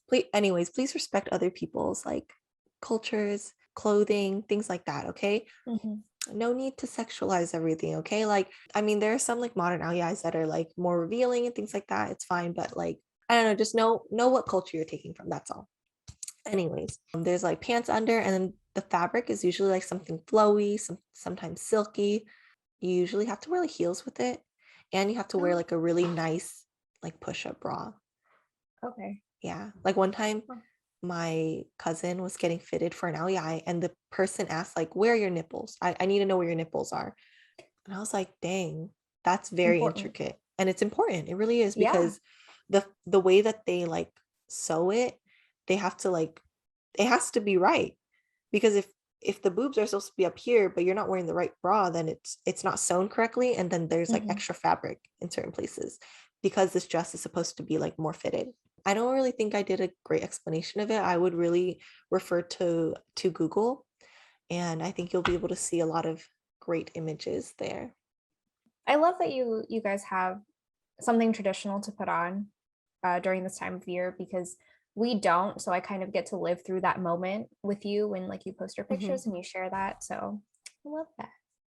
please respect other people's like cultures, clothing, things like that. Okay. Mhm. No need to sexualize everything. Okay. Like, I mean, there are some like modern aliyahs that are like more revealing and things like that. It's fine. But like, I don't know, just know what culture you're taking from. That's all. Anyways, there's like pants under, and then the fabric is usually like something flowy, sometimes silky. You usually have to wear like heels with it, and you have to wear Oh, like a really nice like push-up bra. okay. Yeah, like one time Oh, my cousin was getting fitted for an LEI, and the person asked like, where are your nipples? I need to know where your nipples are. And I was like, dang, that's very important. intricate, and it's important. It really is, Yeah. because the way that they like sew it, they have to like, it has to be right, because if the boobs are supposed to be up here but you're not wearing the right bra, then it's not sewn correctly, and then there's like Mhm. extra fabric in certain places, because this dress is supposed to be like more fitted. I don't really think I did a great explanation of it. I would really refer to Google, and I think you'll be able to see a lot of great images there. I love that you guys have something traditional to put on during this time of year, because we don't. So I kind of get to live through that moment with you when like you post your Mhm. pictures and you share that. So I love that.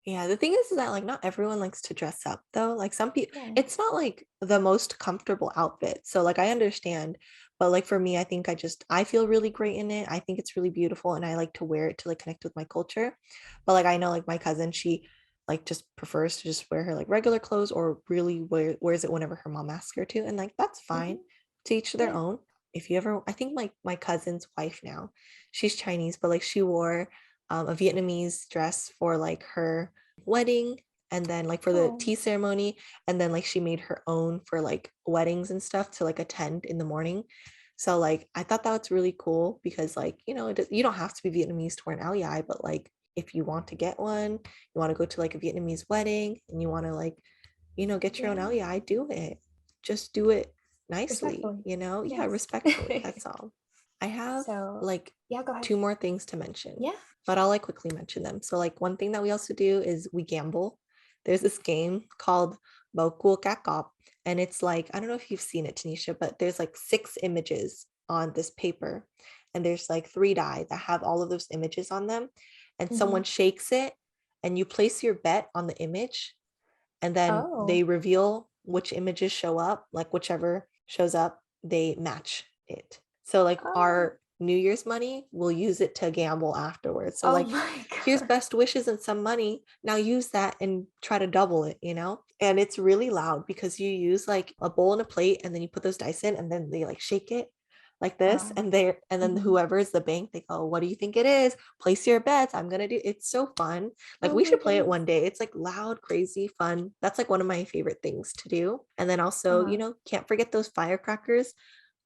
Yeah, the thing is that like not everyone likes to dress up though. Like some people, Yeah. it's not like the most comfortable outfit. So like I understand, but like for me, I feel really great in it. I think it's really beautiful, and I like to wear it to like connect with my culture. But like I know like my cousin, she like just prefers to just wear her like regular clothes, or really wears it whenever her mom asks her to, and like that's fine. Mhm. To each their Yeah. own. If you ever, I think my cousin's wife now, she's Chinese, but like she wore a Vietnamese dress for like her wedding, and then like for the Oh, tea ceremony, and then like she made her own for like weddings and stuff to like attend in the morning. So like I thought that was really cool, because like you don't have to be Vietnamese to wear an aliyah, but like if you want to get one, you want to go to like a Vietnamese wedding, and you want to like get your own yeah. aliyah, do it. Just do it nicely, Respectfully. yeah, Yes. respectfully. That's all. I have So like yeah, go ahead. two more things to mention, Yeah. but I'll like quickly mention them. So like one thing that we also do is we gamble. There's this game called Bokul Kakop, and it's like, I don't know if you've seen it, Tanisha, but there's like 6 images on this paper, and there's like 3 die that have all of those images on them, and Hmm. someone shakes it, and you place your bet on the image, and then they Oh. reveal which images show up, like whichever shows up, they match it. So like Oh. our New Year's money, we'll use it to gamble afterwards. So Oh like, my here's god. best wishes and some money. Now use that and try to double it. And it's really loud, because you use like a bowl and a plate, and then you put those dice in, and then they like shake it like this, Wow. and then Mhm. whoever is the bank, they go, what do you think it is? Place your bets. I'm gonna do. It's so fun. Like Oh we my should play it goodness. one day. It's like loud, crazy, fun. That's like one of my favorite things to do. And then also, Uh-huh. can't forget those firecrackers.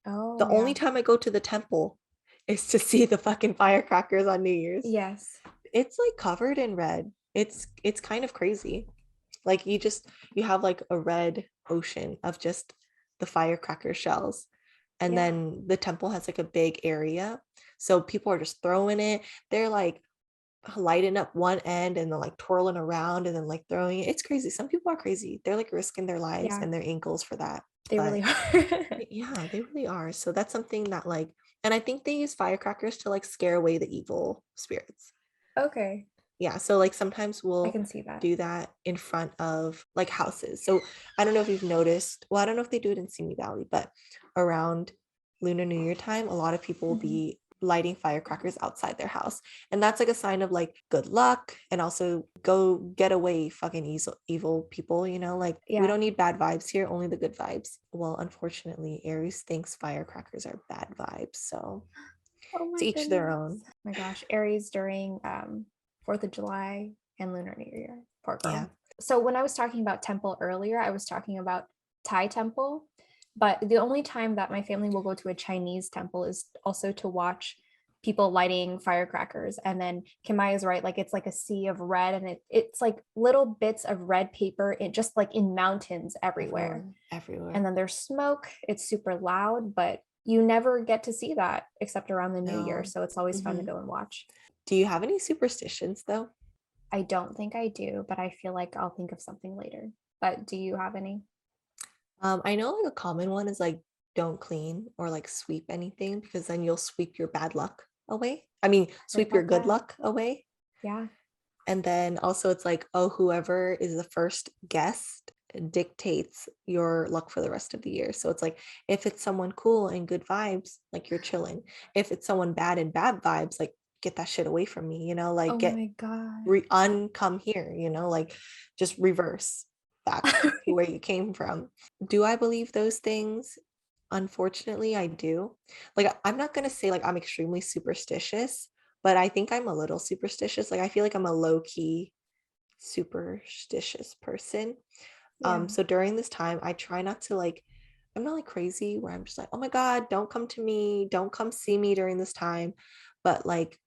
Oh The only yeah. time I go to the temple is to see the fucking firecrackers on New Year's. Yes. It's like covered in red. It's kind of crazy. Like you have like a red ocean of just the firecracker shells. And Yeah. then the temple has like a big area. So people are just throwing it. They're like lighting up one end, and then like twirling around, and then like throwing it. It's crazy. Some people are crazy. They're like risking their lives Yeah. and their ankles for that. They really But are. yeah, they really are. So that's something that like, and I think they use firecrackers to like scare away the evil spirits. Okay. Yeah, so like sometimes I we'll can see that. do that in front of like houses. So I don't know if you've noticed, well, I don't know if they do it in Simi Valley, but around Lunar New Year time, a lot of people will Mhm. be lighting firecrackers outside their house. And that's like a sign of like good luck, and also go get away, fucking evil people. Like we Yeah. don't need bad vibes here, only the good vibes. Well, unfortunately, Aries thinks firecrackers are bad vibes. So Oh to my each their goodness. own. My gosh. Aries during 4th of July and Lunar New Year. Poor Yeah. girl. So when I was talking about temple earlier, I was talking about Thai temple. But the only time that my family will go to a Chinese temple is also to watch people lighting firecrackers. And then Kim-Mai is right, like it's like a sea of red, and it's like little bits of red paper in just like in mountains everywhere. Everywhere. And then there's smoke. It's super loud, but you never get to see that except around the new year. No. So it's always fun to Mhm. go and watch. Do you have any superstitions though? I don't think I do, but I feel like I'll think of something later. But do you have any? I know like a common one is like don't clean or like sweep anything because then you'll sweep your bad luck away. I mean, Heard sweep your about good that. luck away. Yeah. And then also it's like, oh, whoever is the first guest dictates your luck for the rest of the year. So it's like if it's someone cool and good vibes, like you're chilling. If it's someone bad and bad vibes, like get that shit away from me, like Oh get my God. uncome here, like just reverse back to where you came from. Do I believe those things? Unfortunately, I do. Like I'm not going to say like I'm extremely superstitious, but I think I'm a little superstitious. Like I feel like I'm a low key superstitious person. Yeah. So during this time I try not to like, I'm not like crazy where I'm just like, oh my god, don't come to me, don't come see me during this time. But like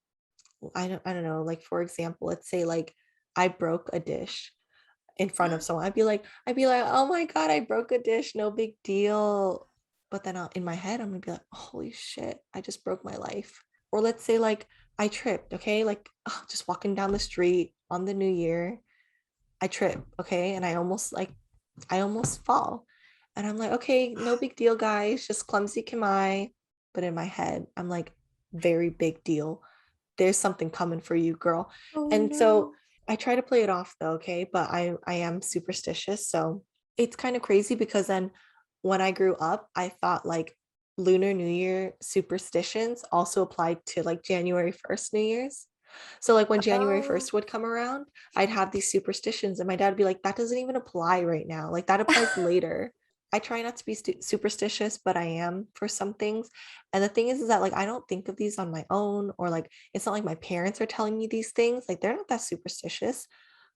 I don't know, like for example, let's say like I broke a dish in front of someone. I'd be like, oh my god, I broke a dish, no big deal. But then in my head, I'm gonna be like, holy shit, I just broke my life. Or let's say like I tripped, okay, like just walking down the street on the new year, I trip, okay, and I almost fall, and I'm like, okay, no big deal, guys, just clumsy Kim-Mai. But in my head, I'm like, very big deal, there's something coming for you, girl. Oh And so no. I try to play it off though, okay? But I am superstitious. So it's kind of crazy because then when I grew up, I thought like Lunar New Year superstitions also applied to like January 1st New Year's. So like when January Oh. 1st would come around, I'd have these superstitions and my dad would be like, that doesn't even apply right now. Like that applies later. I try not to be superstitious, but I am for some things. And the thing is that like I don't think of these on my own, or like it's not like my parents are telling me these things. Like they're not that superstitious.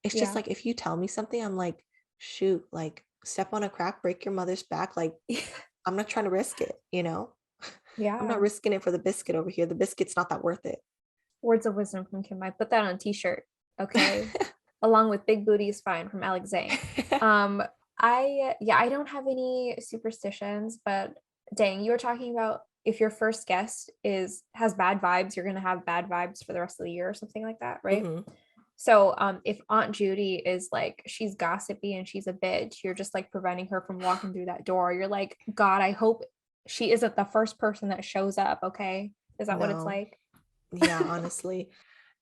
It's just Yeah. like if you tell me something, I'm like, shoot, like step on a crack, break your mother's back. Like I'm not trying to risk it. I'm not Yeah. risking it for the biscuit over here. The biscuit's not that worth it. Words of wisdom from Kim. I put that on a t-shirt. Okay. Along with Big Booty is Fine from Alex Zane. Um, I don't have any superstitions, but dang, you were talking about if your first guest has bad vibes, you're gonna have bad vibes for the rest of the year or something like that, right? Mhm. So if Aunt Judy is like she's gossipy and she's a bitch, you're just like preventing her from walking through that door. You're like, God, I hope she isn't the first person that shows up, okay? Is that what it's No. like? Yeah, honestly.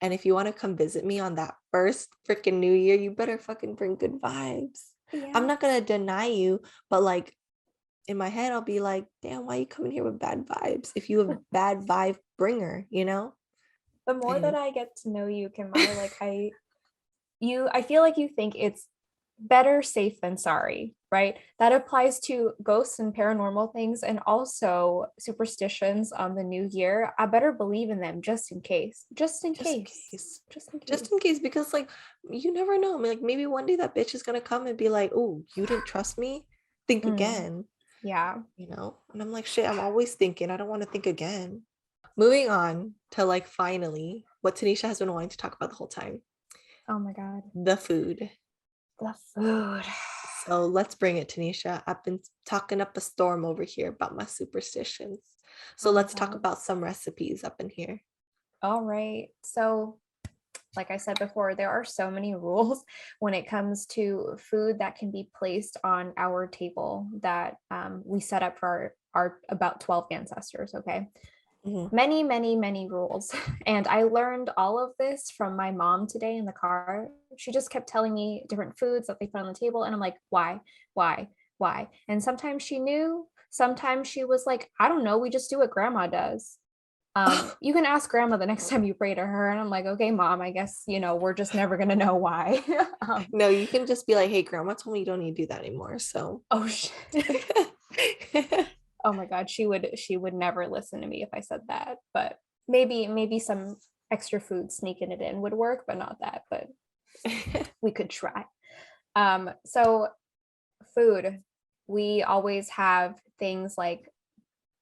And if you want to come visit me on that first freaking New Year, you better fucking bring good vibes. I'm Yeah. not gonna deny you, but like in my head, I'll be like, damn, why you coming here with bad vibes? If you have bad vibe bringer. The more that And I get to know you, Kim-Mai, like I feel like you think it's better safe than sorry, right? That applies to ghosts and paranormal things and also superstitions on the new year. I better believe in them just in case. Just in just in case. case, Just in case. just in case, because like you never know. Like maybe one day that bitch is gonna come and be like, oh, you didn't trust me? Think Mm, again, yeah. And I'm like, shit, I'm always thinking, I don't want to think again. Moving on to like finally what Tanisha has been wanting to talk about the whole time, Oh my God. the food. The food. So let's bring it, Tanisha. I've been talking up a storm over here about my superstitions. So Oh my let's talk God. about some recipes up in here. All right. So like I said before, there are so many rules when it comes to food that can be placed on our table that we set up for our about 12 ancestors. Okay. Mhm. Many, many, many rules. And I learned all of this from my mom today in the car. She just kept telling me different foods that they put on the table. And I'm like, why, why, why? And sometimes she knew, sometimes she was like, I don't know, we just do what grandma does. You can ask grandma the next time you pray to her. And I'm like, okay, mom, I guess, we're just never going to know why. No, you can just be like, hey, grandma told me you don't need to do that anymore. So Oh, shit. Oh my God, she would never listen to me if I said that. But maybe some extra food sneaking it in would work, but not that. But we could try. So food, we always have things like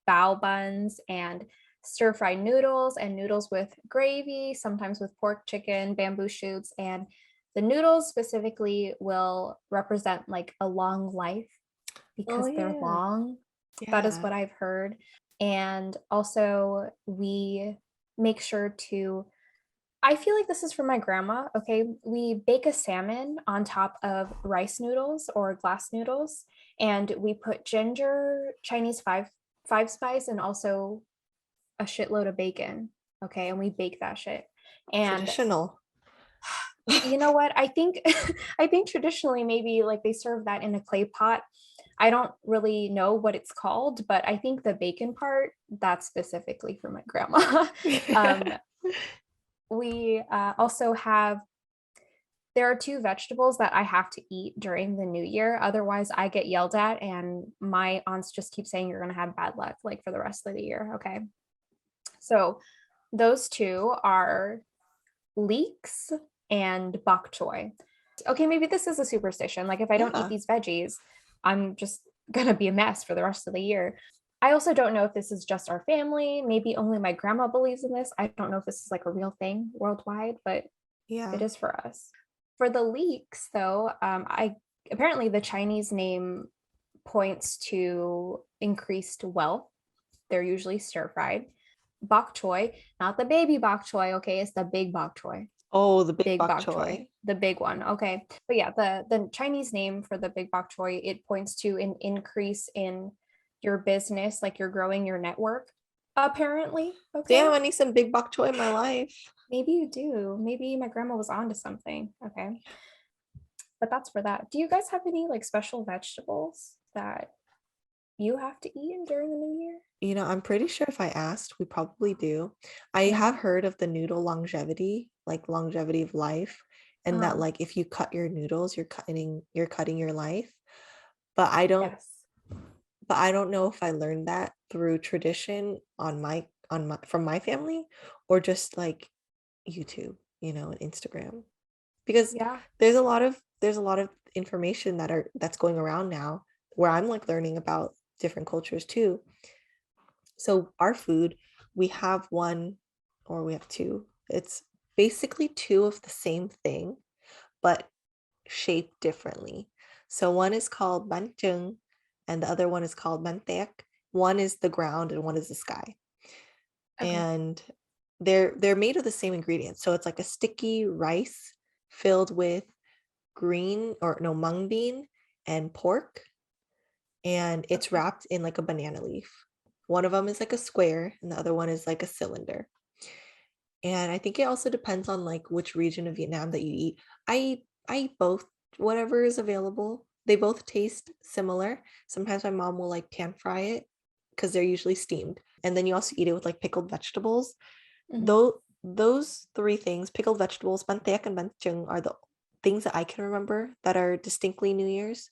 bao buns and stir-fried noodles and noodles with gravy, sometimes with pork, chicken, bamboo shoots. And the noodles specifically will represent like a long life Oh because they're yeah. long. That is Yeah. what I've heard. And also, we make sure to, I feel like this is from my grandma. Okay. We bake a salmon on top of rice noodles or glass noodles, and we put ginger, Chinese five spice, and also a shitload of bacon. Okay. And we bake that shit. And Traditional. you know what? I think I think traditionally maybe like they serve that in a clay pot. I don't really know what it's called, but I think the bacon part, that's specifically for my grandma. um, we also have, there are two vegetables that I have to eat during the new year. Otherwise, I get yelled at, and my aunts just keep saying you're going to have bad luck like for the rest of the year. Okay. So those two are leeks and bok choy. Okay, maybe this is a superstition. Like if I don't eat Yeah. these veggies, I'm just gonna be a mess for the rest of the year. I also don't know if this is just our family. Maybe only my grandma believes in this. I don't know if this is like a real thing worldwide, but it Yeah. is for us. For the leeks, though, I apparently the Chinese name points to increased wealth. They're usually stir fried. Bok choy, not the baby bok choy, okay, it's the big bok choy. Oh, the big Big bok bok choy, choy. the big one. Okay. But yeah, the Chinese name for the big bok choy, it points to an increase in your business, like you're growing your network, apparently. Damn, Okay. I need some big bok choy in my life. Maybe you do. Maybe my grandma was onto something. Okay. But that's for that. Do you guys have any like special vegetables that you have to eat during the new year? I'm pretty sure if I asked, we probably do. I have Yeah. heard of the noodle longevity, like longevity of life, and that Uh, like if you cut your noodles, you're cutting your life. But I don't yes. but I don't know if I learned that through tradition on my from my family or just like YouTube, and Instagram. Because Yeah. there's a lot of information that's going around now where I'm like learning about different cultures too. So our food, we have one or we have two. It's basically two of the same thing, but shaped differently. So one is called banjung and the other one is called mantek. One is the ground and one is the sky. Okay. And they're made of the same ingredients. So it's like a sticky rice filled with green or no mung bean and pork, and it's Okay. wrapped in like a banana leaf. One of them is like a square and the other one is like a cylinder. And I think it also depends on like which region of Vietnam that you eat. I eat both, whatever is available. They both taste similar. Sometimes my mom will like pan fry it because they're usually steamed. And then you also eat it with like pickled vegetables. Mhm. Though those three things, pickled vegetables, bantek and bancheng, are the things that I can remember that are distinctly New Year's.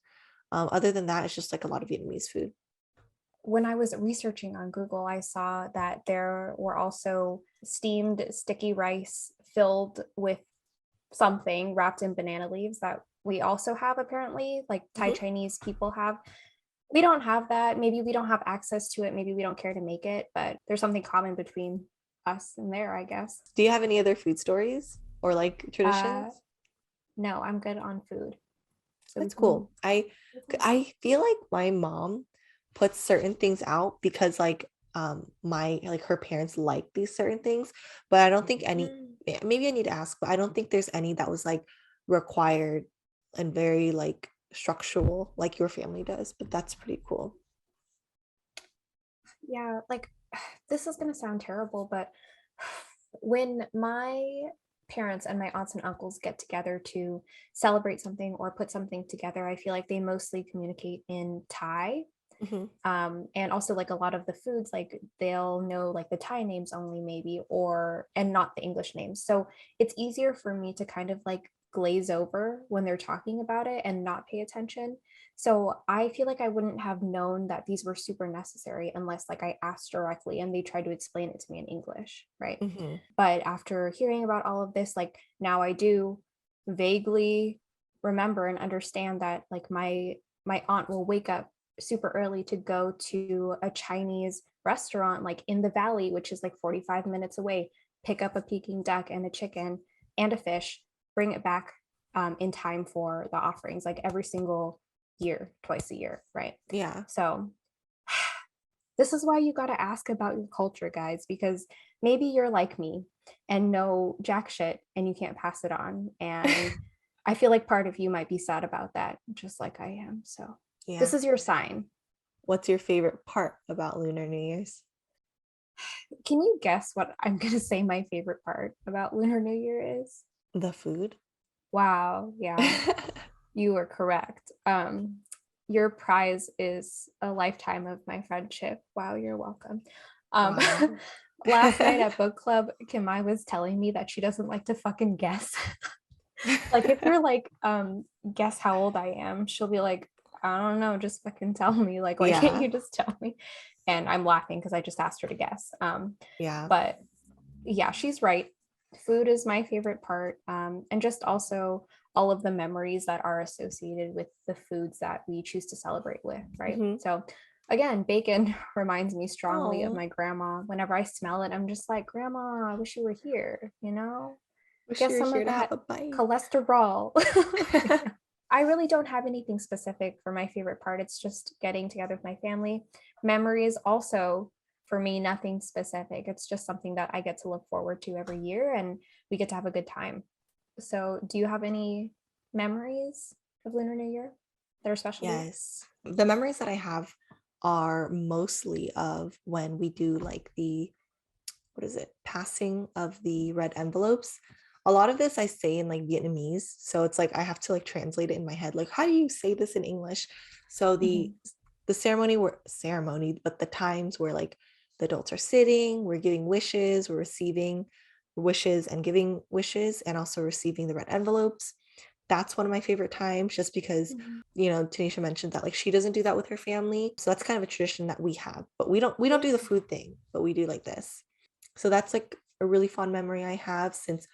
Other than that, it's just like a lot of Vietnamese food. When I was researching on Google, I saw that there were also steamed sticky rice filled with something wrapped in banana leaves that we also have apparently, like Thai Mhm. Chinese people have. We don't have that. Maybe we don't have access to it. Maybe we don't care to make it, but there's something common between us and there, I guess. Do you have any other food stories or like Uh, traditions? no, I'm good on food. So we That's can move. cool. I feel like my mom puts certain things out because like my like her parents like these certain things, but I don't think any, Mm. maybe I need to ask, but I don't think there's any that was like required and very like structural like your family does, but that's pretty cool. Yeah, like this is going to sound terrible, but when my parents and my aunts and uncles get together to celebrate something or put something together, I feel like they mostly communicate in Thai. Mhm. And also like a lot of the foods, like they'll know like the Thai names only maybe, or and not the English names. So it's easier for me to kind of like glaze over when they're talking about it and not pay attention. So I feel like I wouldn't have known that these were super necessary unless like I asked directly and they tried to explain it to me in English, right? Mhm. But after hearing about all of this, like now I do vaguely remember and understand that like my aunt will wake up super early to go to a Chinese restaurant like in the valley, which is like 45 minutes away, pick up a Peking duck and a chicken and a fish, bring it back in time for the offerings, like every single year, twice a year, right? Yeah. So this is why you got to ask about your culture, guys, because maybe you're like me and know jack shit and you can't pass it on. And I feel like part of you might be sad about that, just like I am. So Yeah. this is your sign. What's your favorite part about Lunar New Year's? Can you guess what I'm going to say my favorite part about Lunar New Year is? The food. Wow. Yeah, you were correct. Your prize is a lifetime of my friendship. Wow, you're welcome. Wow. Last night at book club, Kim-Mai was telling me that she doesn't like to fucking guess. Like if you're like, guess how old I am, she'll be like, I don't know, just fucking tell me. Like, why can't Yeah. you just tell me? And I'm laughing because I just asked her to guess. Yeah. But yeah, she's right. Food is my favorite part. And just also all of the memories that are associated with the foods that we choose to celebrate with, right? Hmm. So again, bacon reminds me strongly of Oh, my grandma. Whenever I smell it, I'm just like, Grandma, I wish you were here, you know? wish Get you were some here of to have that a bite. cholesterol. I really don't have anything specific for my favorite part. It's just getting together with my family. Memories also for me, nothing specific. It's just something that I get to look forward to every year and we get to have a good time. So, do you have any memories of Lunar New Year that are special to you? Yes. The memories that I have are mostly of when we do like the, what is it, passing of the red envelopes. A lot of this I say in like Vietnamese. So it's like I have to like translate it in my head. Like, how do you say this in English? So Mhm. the ceremony, but the times where like the adults are sitting, we're giving wishes, we're receiving wishes and giving wishes, and also receiving the red envelopes. That's one of my favorite times just because, Mhm. Tanisha mentioned that like she doesn't do that with her family. So that's kind of a tradition that we have, but we don't Yeah. do the food thing, but we do like this. So that's like a really fond memory I have since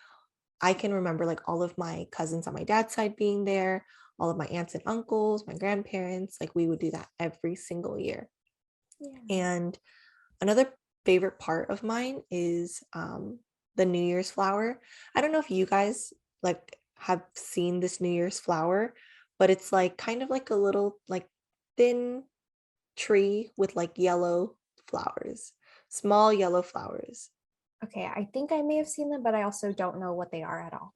I can remember like all of my cousins on my dad's side being there, all of my aunts and uncles, my grandparents, like we would do that every single year. Yeah. And another favorite part of mine is the New Year's flower. I don't know if you guys like have seen this New Year's flower, but it's like kind of like a little like thin tree with like yellow flowers, small yellow flowers. Okay, I think I may have seen them, but I also don't know what they are at all.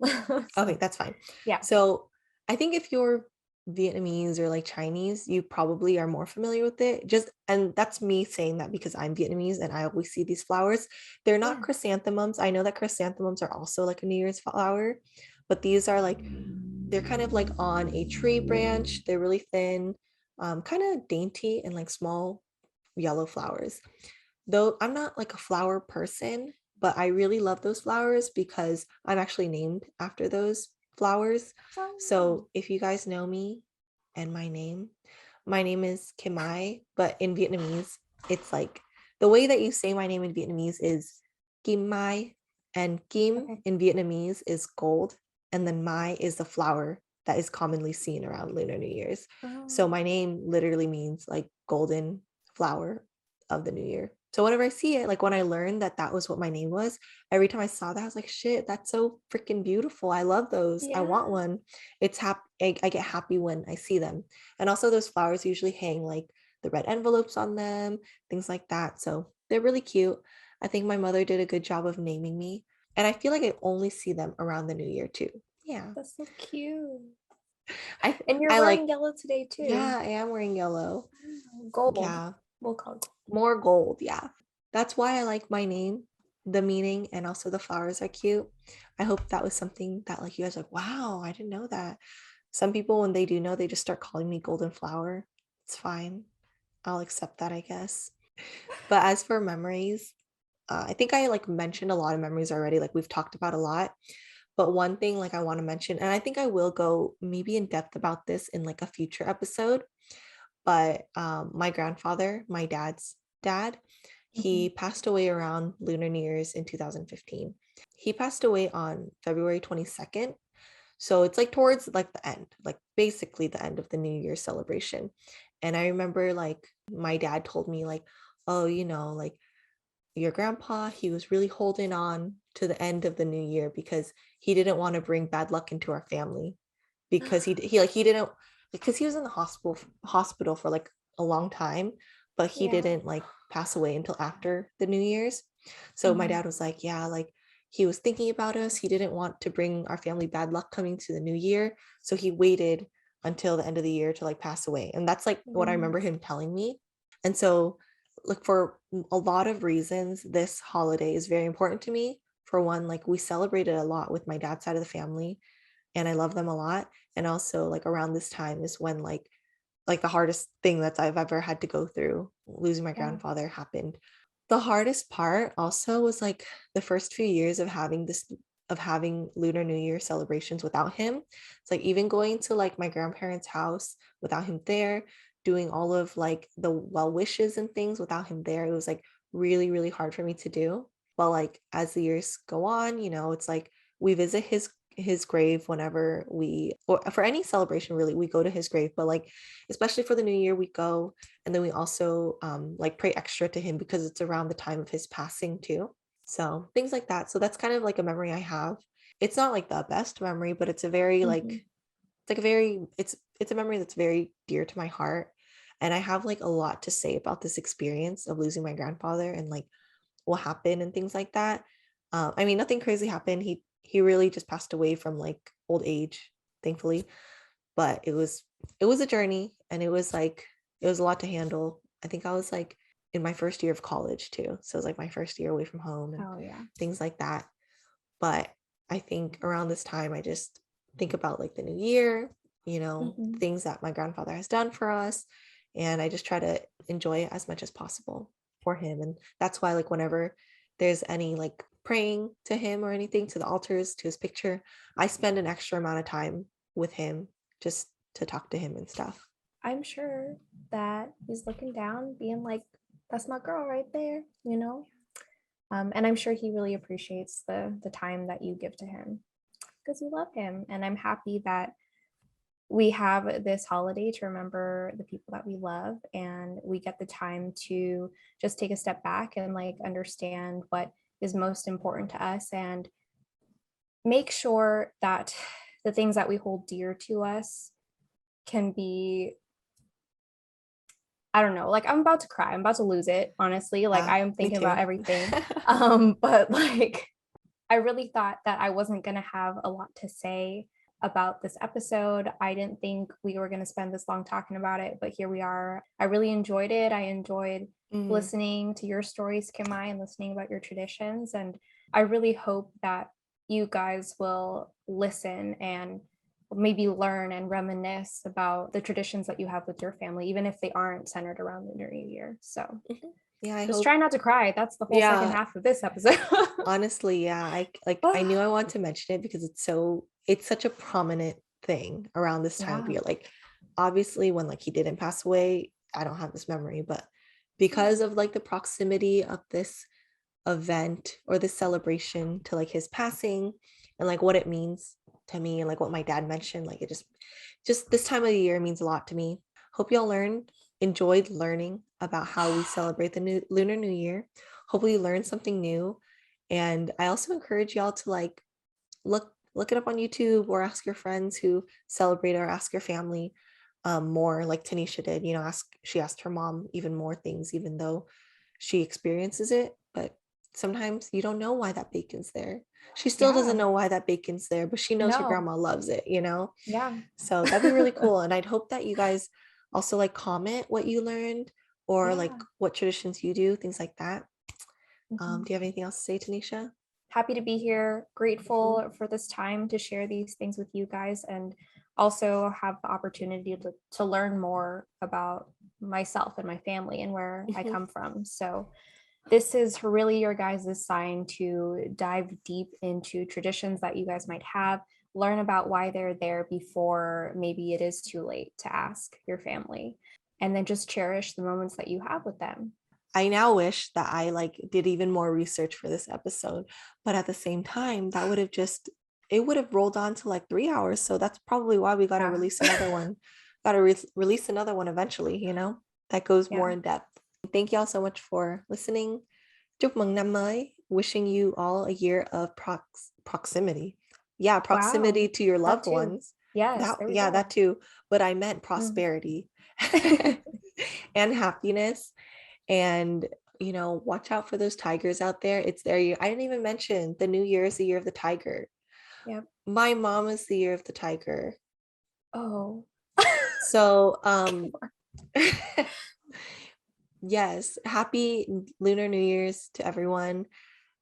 Okay, So, that's fine. yeah. So I think if you're Vietnamese or like Chinese, you probably are more familiar with it. Just and that's me saying that because I'm Vietnamese and I always see these flowers. They're not Yeah. chrysanthemums. I know that chrysanthemums are also like a New Year's flower, but these are like they're kind of like on a tree branch. They're really thin, kind of dainty and like small yellow flowers. Though I'm not like a flower person, but I really love those flowers because I'm actually named after those flowers. Oh. So if you guys know me and my name is Kim-Mai, but in Vietnamese, it's like the way that you say my name in Vietnamese is Kim-Mai, and Kim Okay. in Vietnamese is gold, and then Mai is the flower that is commonly seen around Lunar New Year's. So Oh. my name literally means like golden flower of the new year. So whenever I see it, like when I learned that that was what my name was, every time I saw that, I was like, shit, that's so freaking beautiful. I love those. I want Yeah. one. It's happy. I get happy when I see them. And also those flowers usually hang like the red envelopes on them, things like that. So they're really cute. I think my mother did a good job of naming me. And I feel like I only see them around the new year too. Yeah. That's so cute. I And you're I like, wearing yellow today too. yeah, I am wearing yellow. Gold. Yeah. We'll call it gold. More gold, yeah. That's why I like my name, the meaning, and also the flowers are cute. I hope that was something that like you guys are like, wow, I didn't know that. Some people when they do know, they just start calling me golden flower. It's fine. I'll accept that, I guess. But as for memories, I think I like mentioned a lot of memories already. Like we've talked about a lot. But one thing like I want to mention, and I think I will go maybe in depth about this in like a future episode, but my grandfather, my dad's dad, Mhm. he passed away around Lunar New Year's in 2015. He passed away on February 22nd. So it's like towards like the end, like basically the end of the New Year's celebration. And I remember like my dad told me like, oh, like your grandpa, he was really holding on to the end of the new year because he didn't want to bring bad luck into our family, because he didn't, because he was in the hospital for like a long time, but he Yeah. didn't like pass away until after the New Year's. So my Mhm. dad was like, yeah, like he was thinking about us. He didn't want to bring our family bad luck coming to the new year. So he waited until the end of the year to like pass away. And that's like what I remember Yes. him telling me. And so like for a lot of reasons, this holiday is very important to me. For one, like we celebrated a lot with my dad's side of the family, and I love them a lot. And also like around this time is when like the hardest thing that I've ever had to go through, losing my Yeah. grandfather, happened. The hardest part also was like the first few years of having Lunar New Year celebrations without him. It's like even going to like my grandparents' house without him there, doing all of like the well wishes and things without him there. It was like really, really hard for me to do. But like as the years go on, it's like we visit his grave whenever we, or for any celebration really, we go to his grave. But like especially for the new year, we go, and then we also like pray extra to him because it's around the time of his passing too. So things like that. So that's kind of like a memory I have. It's not like the best memory, but it's a very like Mhm. it's like a very it's a memory that's very dear to my heart. And I have like a lot to say about this experience of losing my grandfather and like what happened and things like that. I mean, nothing crazy happened. He really just passed away from like old age, thankfully. But it was a journey, and it was a lot to handle. I think I was like in my first year of college too. So it was like my first year away from home and Oh yeah. things like that. But I think around this time I just think about like the new year, Mhm. things that my grandfather has done for us, and I just try to enjoy it as much as possible for him. And that's why like whenever there's any like praying to him or anything, to the altars, to his picture, I spend an extra amount of time with him just to talk to him and stuff. I'm sure that he's looking down, being like, "That's my girl right there," you know. And I'm sure he really appreciates the time that you give to him because you love him. And I'm happy that we have this holiday to remember the people that we love, and we get the time to just take a step back and like understand what is most important to us and make sure that the things that we hold dear to us can be, I don't know, like I'm about to cry. I'm about to lose it, honestly. Like I am Me thinking about too. everything. But like I really thought that I wasn't going to have a lot to say about this episode. I didn't think we were going to spend this long talking about it, but here we are. I really enjoyed it. I enjoyed Mhm. listening to your stories, Kim-Mai, and listening about your traditions. And I really hope that you guys will listen and maybe learn and reminisce about the traditions that you have with your family, even if they aren't centered around the New Year. So Mhm. Yeah, I just try hope. not to cry. That's the whole second Yeah, half of this episode. honestly, yeah, I knew I wanted to mention it because it's such a prominent thing around this time of Yeah. year. Like obviously when like he didn't pass away, I don't have this memory, but Yeah. because of like the proximity of this event or this celebration to like his passing, and like what it means to me, and like what my dad mentioned, like it just this time of the year means a lot to me. Hope y'all enjoyed learning about how we celebrate the new Lunar New Year. Hopefully you learned something new. And I also encourage y'all to like look it up on YouTube, or ask your friends who celebrate, or ask your family more, like Tanisha did. She asked her mom even more things, even though she experiences it. But sometimes you don't know why that bacon's there. She still doesn't Yeah. know why that bacon's there, but she knows her No. grandma loves it. Yeah. So that'd be really cool. And I'd hope that you guys also like comment what you learned, or like Yeah. what traditions you do, things like that. Mhm. Do you have anything else to say, Tanisha? Happy to be here. Mhm. Grateful for this time to share these things with you guys and also have the opportunity to learn more about myself and my family and where I Mhm. come from. So this is really your guys' sign to dive deep into traditions that you guys might have, learn about why they're there before maybe it is too late to ask your family, and then just cherish the moments that you have with them. I now wish that I like did even more research for this episode, but at the same time, that would have rolled on to like 3 hours. So that's probably why we got to Yeah. release another one. gotta release another one eventually, that goes more Yeah. in depth. Thank y'all so much for listening. Chúc mừng năm mới. Wishing you all a year of proximity. Yeah, proximity Wow. to your That loved too. ones. Yes, That, there we yeah, go. that too. But I meant Mm. prosperity and happiness. And watch out for those tigers out there. It's their year. I didn't even mention the new year is the year of the tiger. Yep. My mom is the year of the tiger. Oh. So yes, happy Lunar New Year's to everyone.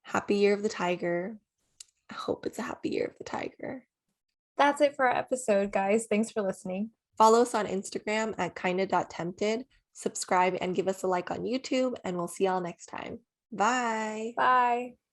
Happy year of the tiger. I hope it's a happy year of the tiger. That's it for our episode, guys. Thanks for listening. Follow us on Instagram at kinda.tempted. Subscribe and give us a like on YouTube, and we'll see y'all next time. Bye. Bye.